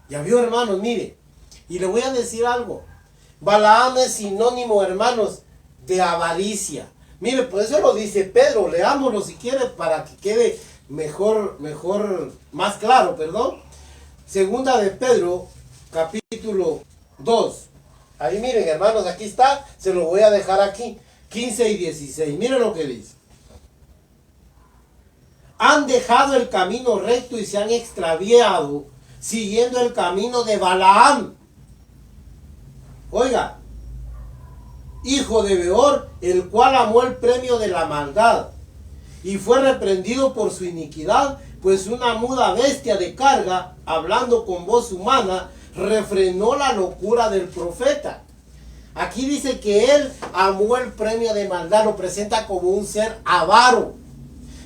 Ya vio, hermanos, mire, y le voy a decir algo. Balaam es sinónimo, hermanos, de avaricia. Mire, por eso lo dice Pedro, leámoslo si quiere para que quede mejor, más claro, perdón. Segunda de Pedro, capítulo 2. Ahí miren, hermanos, aquí está, se lo voy a dejar aquí, 15 y 16. Miren lo que dice. Han dejado el camino recto y se han extraviado siguiendo el camino de Balaam. Oiga, hijo de Beor, el cual amó el premio de la maldad y fue reprendido por su iniquidad, pues una muda bestia de carga, hablando con voz humana, refrenó la locura del profeta. Aquí dice que él amó el premio de maldad, lo presenta como un ser avaro.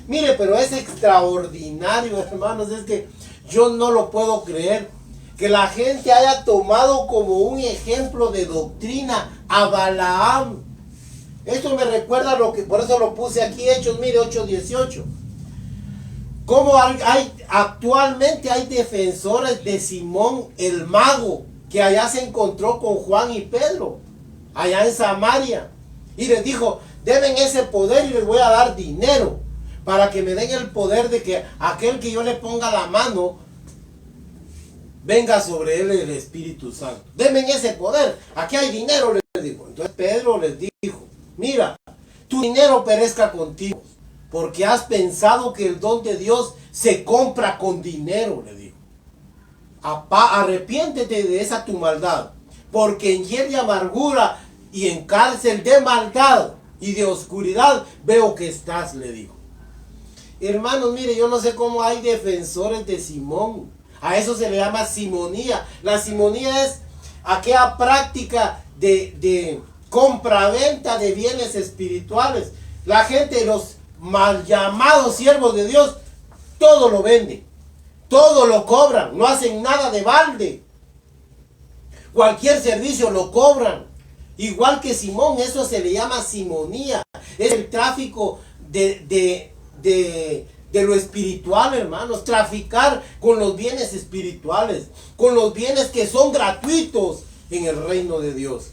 Mire, pero es extraordinario, hermanos, es que yo no lo puedo creer, que la gente haya tomado como un ejemplo de doctrina a Balaam. Esto me recuerda lo que, por eso lo puse aquí, Hechos, mire, 8:18. Como actualmente hay defensores de Simón el mago, que allá se encontró con Juan y Pedro, allá en Samaria, y les dijo, deben ese poder y les voy a dar dinero, para que me den el poder de que aquel que yo le ponga la mano, venga sobre él el Espíritu Santo. Denme ese poder, aquí hay dinero, les dijo. Entonces Pedro les dijo, mira, tu dinero perezca contigo, porque has pensado que el don de Dios se compra con dinero, le dijo. Arrepiéntete de esa tu maldad, porque en hiel de amargura y en cárcel de maldad y de oscuridad veo que estás, le dijo. Hermanos, mire, yo no sé cómo hay defensores de Simón. A eso se le llama simonía. La simonía es aquella práctica de compraventa de bienes espirituales. La gente, los mal llamados siervos de Dios, todo lo venden, todo lo cobran, no hacen nada de balde. Cualquier servicio lo cobran. Igual que Simón, eso se le llama simonía. Es el tráfico de lo espiritual, hermanos. Traficar con los bienes espirituales, con los bienes que son gratuitos en el reino de Dios.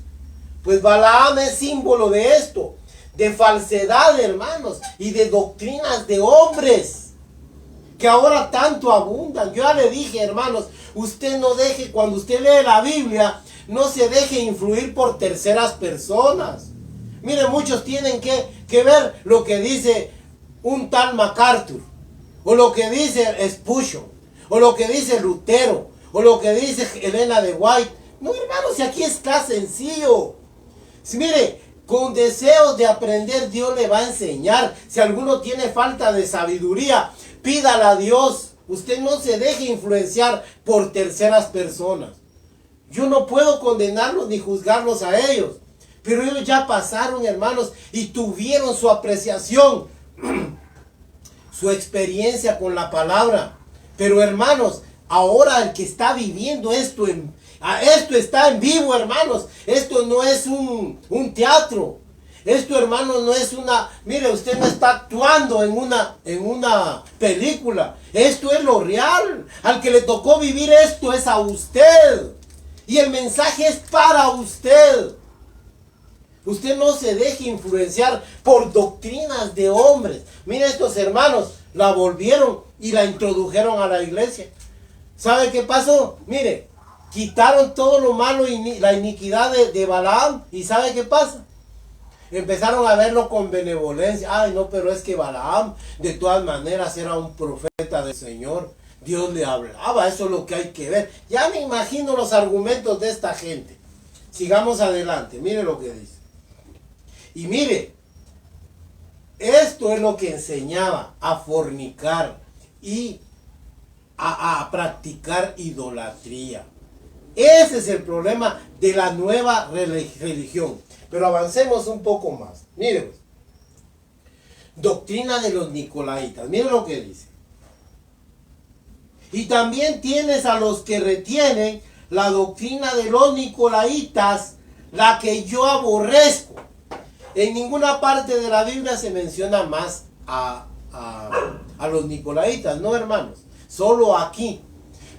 Pues Balaam es símbolo de esto, de falsedad, hermanos, y de doctrinas de hombres que ahora tanto abundan. Yo ya le dije, hermanos, usted no deje, cuando usted lee la Biblia, no se deje influir por terceras personas. Mire, muchos tienen que ver lo que dice un tal MacArthur, o lo que dice Spurgeon, o lo que dice Lutero, o lo que dice Elena de White. No, hermanos, si aquí está sencillo. Si mire, con deseos de aprender, Dios le va a enseñar. Si alguno tiene falta de sabiduría, pídala a Dios. Usted no se deje influenciar por terceras personas. Yo no puedo condenarlos ni juzgarlos a ellos. Pero ellos ya pasaron, hermanos, y tuvieron su apreciación, su experiencia con la palabra. Pero, hermanos, ahora el que está viviendo esto está en vivo, hermanos. Esto no es un teatro. Esto, hermanos, no es una... Mire, usted no está actuando en una película. Esto es lo real. Al que le tocó vivir esto es a usted. Y el mensaje es para usted. Usted no se deje influenciar por doctrinas de hombres. Mire, estos hermanos la volvieron y la introdujeron a la iglesia. ¿Sabe qué pasó? Mire, quitaron todo lo malo y la iniquidad de Balaam. ¿Y sabe qué pasa? Empezaron a verlo con benevolencia. Ay, no, pero es que Balaam de todas maneras era un profeta del Señor. Dios le hablaba, eso es lo que hay que ver. Ya me imagino los argumentos de esta gente. Sigamos adelante, mire lo que dice. Y mire, esto es lo que enseñaba a fornicar y a practicar idolatría. Ese es el problema de la nueva religión. Pero avancemos un poco más. Mire, pues, doctrina de los nicolaitas. Mire lo que dice. Y también tienes a los que retienen la doctrina de los nicolaitas, la que yo aborrezco. En ninguna parte de la Biblia se menciona más a los nicolaitas, ¿no, hermanos? Solo aquí.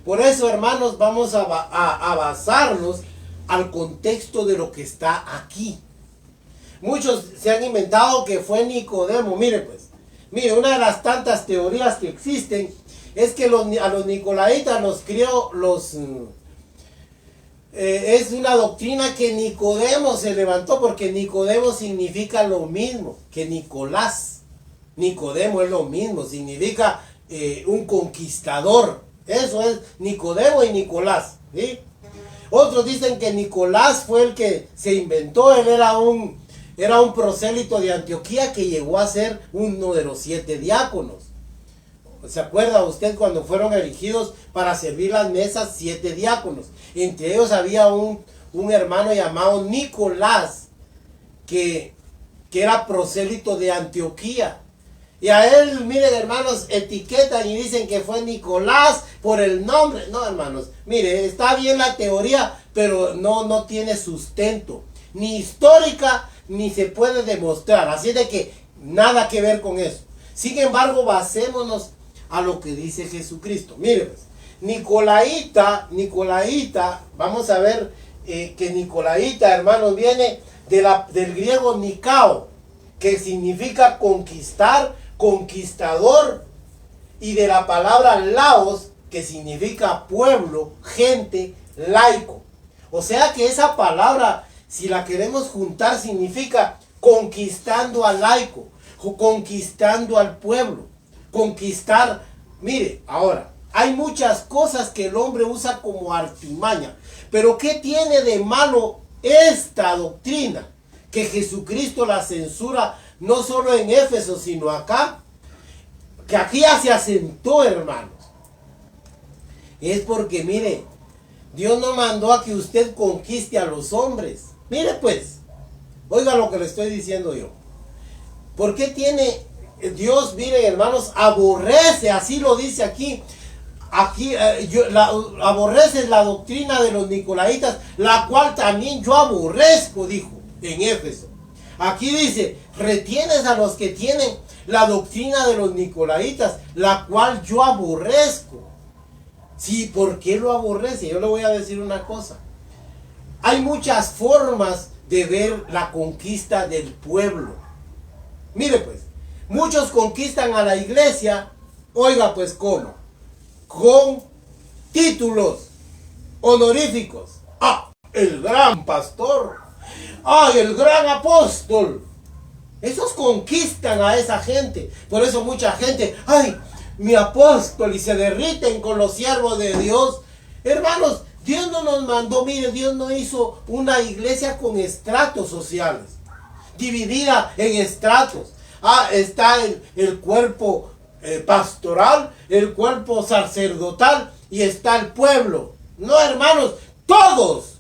Por eso, hermanos, vamos a basarnos al contexto de lo que está aquí. Muchos se han inventado que fue Nicodemo. Mire, pues, mire, una de las tantas teorías que existen es que a los nicolaitas los crió es una doctrina que Nicodemo se levantó, porque Nicodemo significa lo mismo que Nicolás. Nicodemo es lo mismo, significa un conquistador. Eso es Nicodemo y Nicolás, ¿sí? Otros dicen que Nicolás fue el que se inventó. Él era un prosélito de Antioquía que llegó a ser uno de los 7 diáconos. ¿Se acuerda usted cuando fueron elegidos para servir las mesas 7 diáconos? Entre ellos había un hermano llamado Nicolás, que era prosélito de Antioquía. Y a él, miren, hermanos, etiquetan y dicen que fue Nicolás por el nombre. No, hermanos, mire, está bien la teoría, pero no tiene sustento, ni histórica, ni se puede demostrar. Así de que nada que ver con eso. Sin embargo, basémonos a lo que dice Jesucristo. Mire, pues, Nicolaita, vamos a ver que Nicolaita, hermanos, viene del griego Nikao, que significa conquistar, conquistador, y de la palabra laos, que significa pueblo, gente, laico. O sea que esa palabra, si la queremos juntar, significa conquistando al laico, conquistando al pueblo, conquistar. Mire, ahora, hay muchas cosas que el hombre usa como artimaña, pero ¿qué tiene de malo esta doctrina? Que Jesucristo la censura no solo en Éfeso, sino acá, que aquí ya se asentó, hermanos. Es porque, mire, Dios no mandó a que usted conquiste a los hombres. Mire, pues, Oiga lo que le estoy diciendo yo. ¿Por qué tiene Dios, miren hermanos, aborrece, así lo dice aquí, aborrece la doctrina de los nicolaitas, la cual también yo aborrezco, dijo en Éfeso. Aquí dice, retienes a los que tienen la doctrina de los nicolaitas, la cual yo aborrezco. Sí, ¿por qué lo aborrece? Yo le voy a decir una cosa. Hay muchas formas de ver la conquista del pueblo. Mire pues, muchos conquistan a la iglesia, oiga pues cómo, con títulos honoríficos. Ah, el gran pastor. Ay, el gran apóstol. Esos conquistan a esa gente. Por eso mucha gente, ay, mi apóstol, y se derriten con los siervos de Dios. Hermanos, Dios no nos mandó, mire, Dios no hizo una iglesia con estratos sociales, dividida en estratos. Ah, está el cuerpo pastoral, el cuerpo sacerdotal y está el pueblo. No, hermanos, todos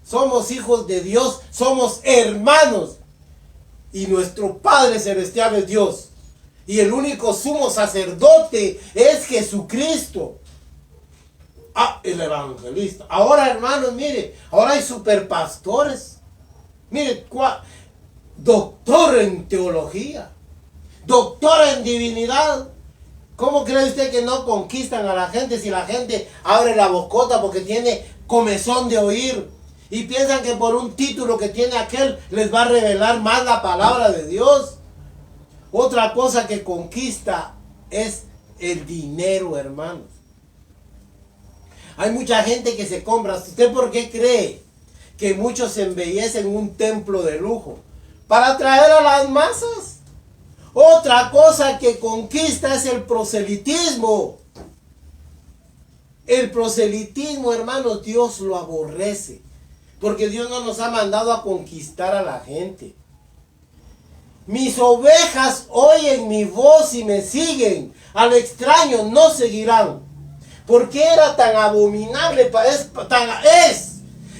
somos hijos de Dios, somos hermanos. Y nuestro Padre Celestial es Dios. Y el único sumo sacerdote es Jesucristo. Ah, el evangelista. Ahora, hermanos, mire, ahora hay superpastores. Mire, doctor en teología, doctor en divinidad. ¿Cómo cree usted que no conquistan a la gente si la gente abre la bocota porque tiene comezón de oír? Y piensan que por un título que tiene aquel les va a revelar más la palabra de Dios. Otra cosa que conquista es el dinero, hermanos. Hay mucha gente que se compra. ¿Usted por qué cree que muchos se embellecen un templo de lujo? Para atraer a las masas. Otra cosa que conquista es el proselitismo. El proselitismo, hermanos, Dios lo aborrece. Porque Dios no nos ha mandado a conquistar a la gente. Mis ovejas oyen mi voz y me siguen. Al extraño no seguirán. ¿Por qué era tan abominable? Es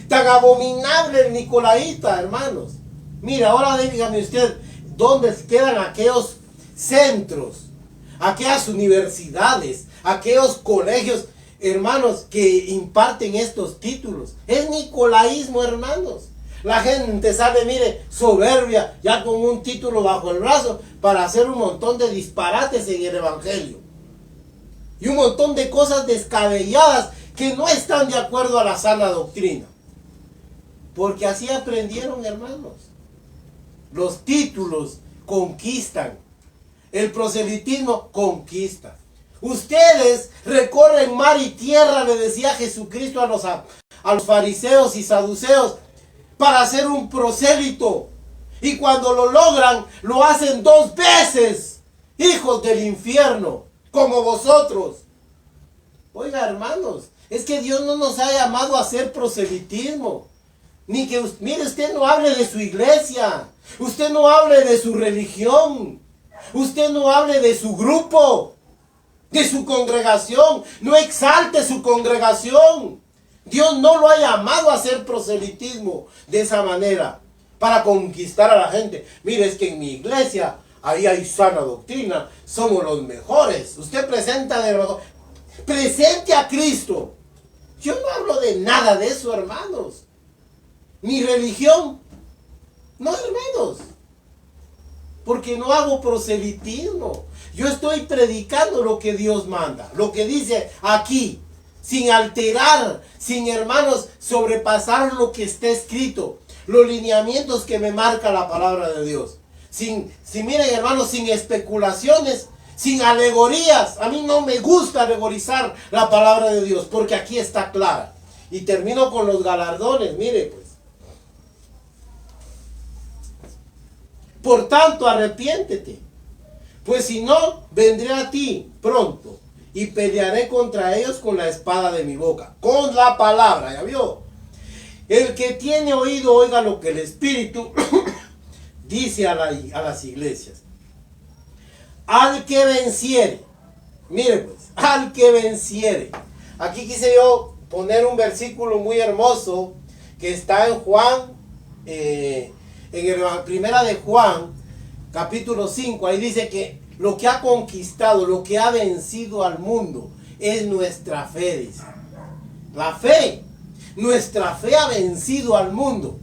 tan abominable el nicolaíta, hermanos. Mira, ahora dígame usted, ¿dónde quedan aquellos centros, aquellas universidades, aquellos colegios, hermanos, que imparten estos títulos? Es nicolaísmo, hermanos. La gente sale, mire, soberbia, ya con un título bajo el brazo, para hacer un montón de disparates en el evangelio. Y un montón de cosas descabelladas que no están de acuerdo a la sana doctrina. Porque así aprendieron, hermanos. Los títulos conquistan. El proselitismo conquista. Ustedes recorren mar y tierra, le decía Jesucristo a los fariseos y saduceos, para ser un prosélito. Y cuando lo logran, lo hacen 2 veces. Hijos del infierno, como vosotros. Oiga, hermanos, es que Dios no nos ha llamado a hacer proselitismo. Ni que, mire, usted no hable de su iglesia. Usted no hable de su religión. Usted no hable de su grupo, de su congregación. No exalte su congregación. Dios no lo ha llamado a hacer proselitismo de esa manera, para conquistar a la gente. Mire, es que en mi iglesia, ahí hay sana doctrina, somos los mejores. Usted presenta de lo mejor. Presente a Cristo. Yo no hablo de nada de eso, hermanos. Ni religión. No, hermanos. Porque no hago proselitismo. Yo estoy predicando lo que Dios manda, lo que dice aquí, sin alterar, sin, hermanos, sobrepasar lo que está escrito, los lineamientos que me marca la palabra de Dios. Miren, hermanos, sin especulaciones, sin alegorías. A mí no me gusta alegorizar la palabra de Dios, porque aquí está clara. Y termino con los galardones, mire pues. Por tanto, arrepiéntete, pues si no, vendré a ti pronto y pelearé contra ellos con la espada de mi boca, con la palabra. ¿Ya vio? El que tiene oído, oiga lo que el Espíritu dice a las iglesias. Al que venciere, mire pues, al que venciere. Aquí quise yo poner un versículo muy hermoso que está en Juan primera de Juan, capítulo 5, ahí dice que lo que ha conquistado, lo que ha vencido al mundo es nuestra fe, dice. La fe, nuestra fe ha vencido al mundo.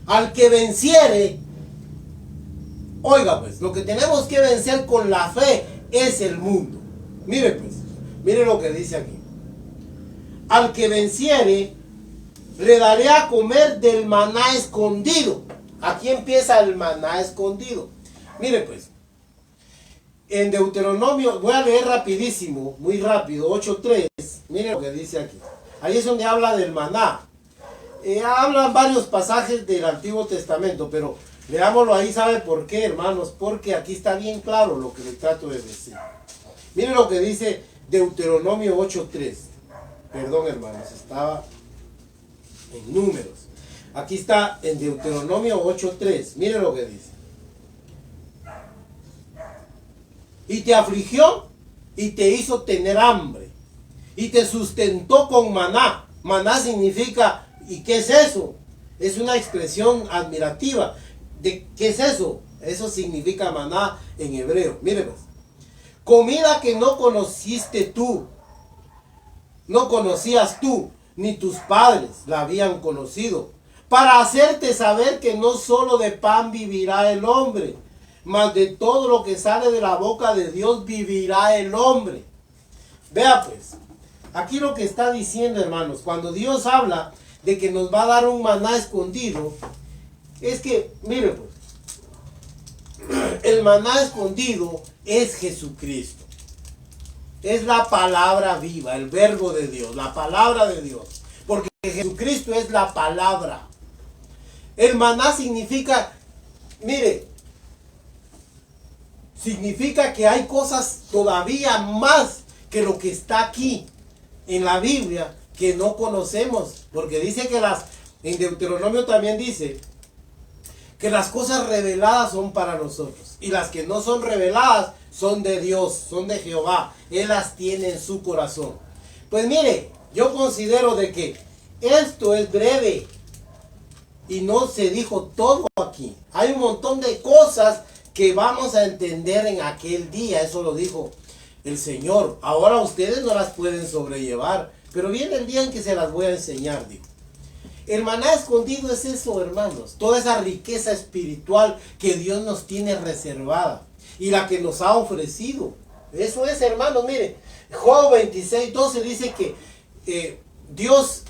Al que venciere, oiga pues, lo que tenemos que vencer con la fe es el mundo. Mire pues, mire lo que dice aquí. Al que venciere, le daré a comer del maná escondido. Aquí empieza el maná escondido. Mire pues, en Deuteronomio, voy a leer rapidísimo, muy rápido, 8:3. Mire lo que dice aquí. Ahí es donde habla del maná. Hablan varios pasajes del Antiguo Testamento, pero leámoslo ahí. ¿Sabe por qué, hermanos? Porque aquí está bien claro lo que le trato de decir. Mire lo que dice Deuteronomio 8:3. Perdón, hermanos, estaba en Números. Aquí está en Deuteronomio 8:3. Mire lo que dice. Y te afligió y te hizo tener hambre y te sustentó con maná. Maná significa, ¿y qué es eso? Es una expresión admirativa. ¿De qué es eso? Eso significa maná en hebreo. Mire pues. Comida que no conociste tú, no conocías tú, ni tus padres la habían conocido, para hacerte saber que no solo de pan vivirá el hombre, mas de todo lo que sale de la boca de Dios vivirá el hombre. Vea pues, aquí lo que está diciendo, hermanos, cuando Dios habla de que nos va a dar un maná escondido, es que, mire pues, el maná escondido es Jesucristo. Es la palabra viva, el verbo de Dios, la palabra de Dios. Porque Jesucristo es la palabra. El maná significa, mire, significa que hay cosas todavía más que lo que está aquí en la Biblia que no conocemos. Porque dice que en Deuteronomio también dice que las cosas reveladas son para nosotros. Y las que no son reveladas son de Dios, son de Jehová. Él las tiene en su corazón. Pues mire, yo considero de que esto es breve y no se dijo todo aquí. Hay un montón de cosas que vamos a entender en aquel día. Eso lo dijo el Señor. Ahora ustedes no las pueden sobrellevar, pero viene el día en que se las voy a enseñar, digo. El maná escondido es eso, hermanos. Toda esa riqueza espiritual que Dios nos tiene reservada y la que nos ha ofrecido. Eso es, hermanos. Mire, Job 26:12 dice que Dios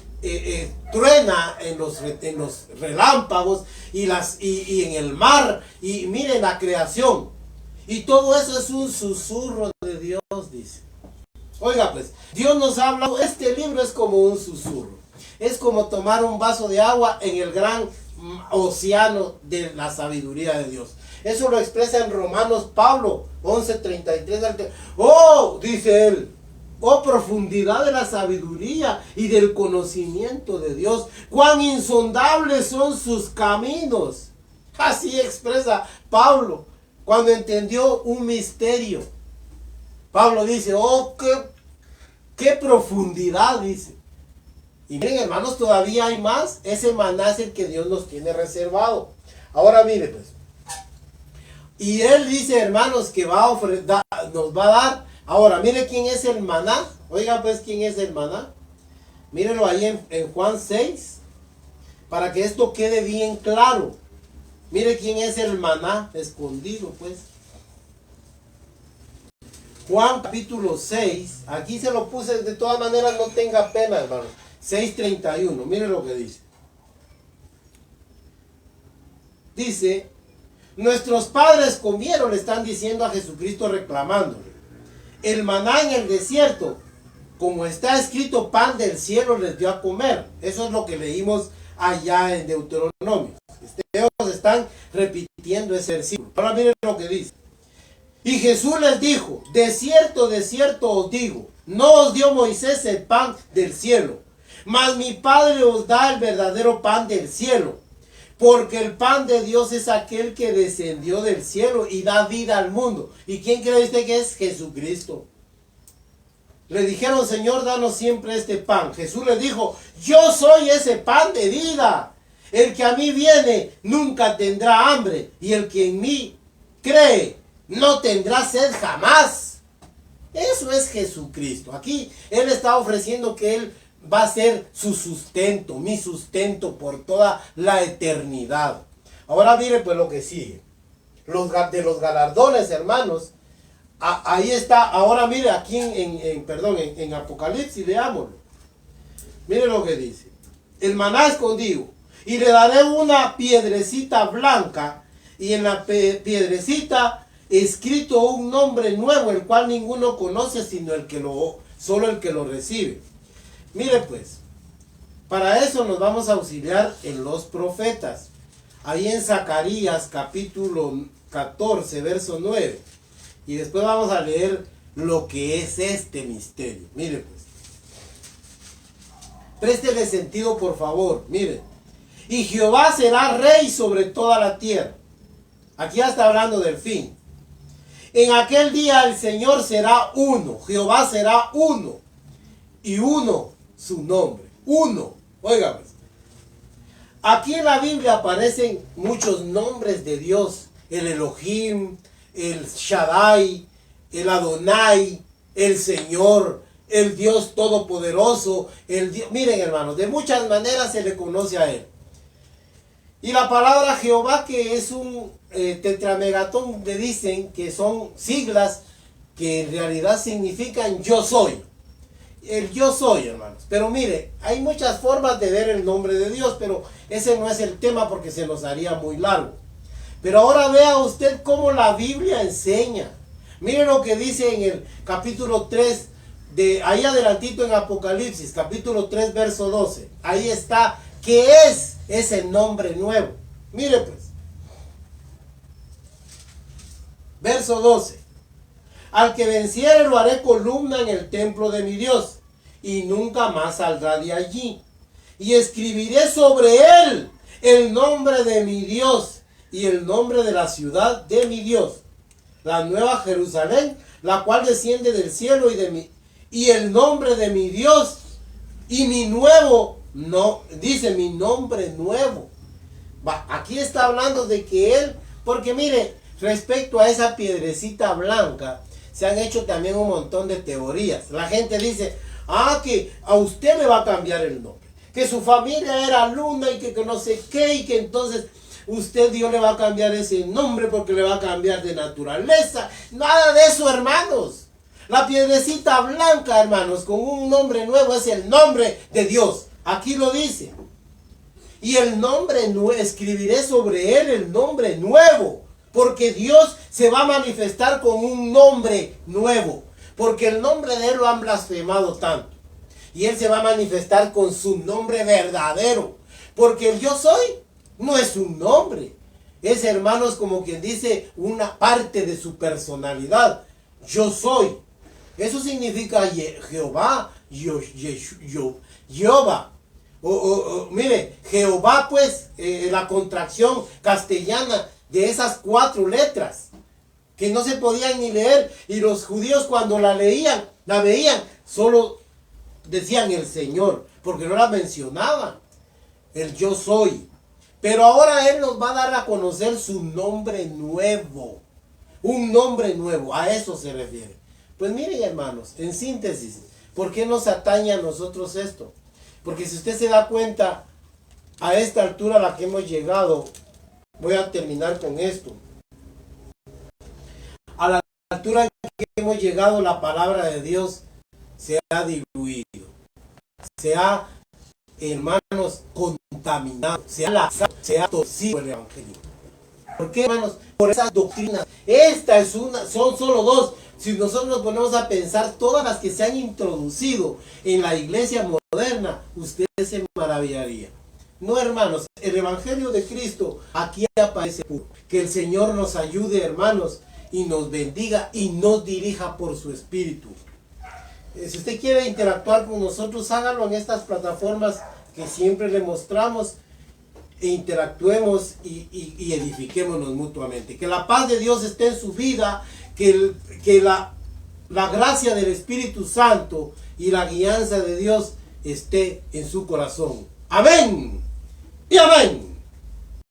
truena en los relámpagos y en el mar, y miren la creación. Y todo eso es un susurro de Dios, dice. Oiga pues, Dios nos ha hablado. Este libro es como un susurro. Es como tomar un vaso de agua en el gran océano de la sabiduría de Dios. Eso lo expresa en Romanos Pablo 11:33. Oh, dice él, oh profundidad de la sabiduría y del conocimiento de Dios, cuán insondables son sus caminos. Así expresa Pablo cuando entendió un misterio. Pablo dice, oh, qué profundidad, dice. Y miren, hermanos, todavía hay más. Ese maná es el que Dios nos tiene reservado. Ahora mire pues. Y él dice, hermanos, que nos va a dar. Ahora, mire quién es el maná. Oiga pues, quién es el maná. Mírenlo ahí en Juan 6. Para que esto quede bien claro. Mire quién es el maná escondido, pues. Juan capítulo 6. Aquí se lo puse, de todas maneras no tenga pena, hermanos. 6:31, miren lo que dice. Dice, nuestros padres comieron, le están diciendo a Jesucristo, reclamándole, el maná en el desierto, como está escrito, pan del cielo les dio a comer. Eso es lo que leímos allá en Deuteronomio. Ellos están repitiendo ese versículo. Ahora miren lo que dice. Y Jesús les dijo, de cierto os digo, no os dio Moisés el pan del cielo, mas mi Padre os da el verdadero pan del cielo, porque el pan de Dios es aquel que descendió del cielo y da vida al mundo. ¿Y quién cree usted que es? Jesucristo. Le dijeron, Señor, danos siempre este pan. Jesús les dijo, yo soy ese pan de vida. El que a mí viene nunca tendrá hambre, y el que en mí cree no tendrá sed jamás. Eso es Jesucristo. Aquí Él está ofreciendo que Él va a ser su sustento, mi sustento por toda la eternidad. Ahora mire pues lo que sigue. De los galardones, hermanos. Ahí está. Ahora mire aquí en Apocalipsis, leámoslo. Mire lo que dice. El maná escondido. Y le daré una piedrecita blanca, y en la piedrecita escrito un nombre nuevo, el cual ninguno conoce sino solo el que lo recibe. Mire pues, para eso nos vamos a auxiliar en los profetas. Ahí en Zacarías capítulo 14, verso 9. Y después vamos a leer lo que es este misterio. Mire pues. Préstele sentido por favor. Mire. Y Jehová será rey sobre toda la tierra. Aquí ya está hablando del fin. En aquel día el Señor será uno. Jehová será uno. Y uno su nombre. Uno. Oiga pues. Aquí en la Biblia aparecen muchos nombres de Dios. El Elohim, el Shaddai, el Adonai, el Señor, el Dios Todopoderoso. Miren hermanos, de muchas maneras se le conoce a Él. Y la palabra Jehová, que es un tetramegatón, le dicen que son siglas que en realidad significan yo soy. El yo soy, hermanos. Pero mire, hay muchas formas de ver el nombre de Dios, pero ese no es el tema porque se nos haría muy largo. Pero ahora vea usted cómo la Biblia enseña. Mire lo que dice en el capítulo 3, ahí adelantito en Apocalipsis, capítulo 3, verso 12. Ahí está, ¿qué es ese nombre nuevo? Mire pues. Verso 12. Al que venciere lo haré columna en el templo de mi Dios, y nunca más saldrá de allí. Y escribiré sobre él el nombre de mi Dios y el nombre de la ciudad de mi Dios, la nueva Jerusalén, la cual desciende del cielo, y el nombre de mi Dios y mi nuevo, no, dice mi nombre nuevo. Aquí está hablando de que él, porque mire, respecto a esa piedrecita blanca, se han hecho también un montón de teorías. La gente dice, que a usted le va a cambiar el nombre, que su familia era Luna y que no sé qué, y que entonces Dios le va a cambiar ese nombre porque le va a cambiar de naturaleza. Nada de eso, hermanos. La piedrecita blanca, hermanos, con un nombre nuevo, es el nombre de Dios. Aquí lo dice. Y el nombre nuevo, escribiré sobre él el nombre nuevo, porque Dios se va a manifestar con un nombre nuevo, porque el nombre de él lo han blasfemado tanto. Y él se va a manifestar con su nombre verdadero, porque el yo soy no es un nombre, es, hermanos, como quien dice, una parte de su personalidad. Yo soy. Eso significa Jehová, Jehová. Mire, Jehová, pues, la contracción castellana de esas 4 letras que no se podían ni leer, y los judíos cuando la veían, solo decían el Señor, porque no la mencionaban, el yo soy. Pero ahora Él nos va a dar a conocer su nombre nuevo, un nombre nuevo, a eso se refiere. Pues miren, hermanos, en síntesis, ¿por qué nos atañe a nosotros esto? Porque si usted se da cuenta, a esta altura a la que hemos llegado, voy a terminar con esto. A la altura en que hemos llegado, la palabra de Dios se ha diluido, se ha, hermanos, contaminado, se ha torcido el evangelio. ¿Por qué, hermanos? Por esas doctrinas. Esta es son solo 2. Si nosotros nos ponemos a pensar todas las que se han introducido en la iglesia moderna, usted se maravillaría. No, hermanos, el evangelio de Cristo aquí aparece puro. Que el Señor nos ayude, hermanos, y nos bendiga y nos dirija por su espíritu. Si usted quiere interactuar con nosotros, hágalo en estas plataformas que siempre le mostramos, e interactuemos y edifiquémonos mutuamente. Que la paz de Dios esté en su vida, que la gracia del Espíritu Santo y la guianza de Dios esté en su corazón. Amén. y amén.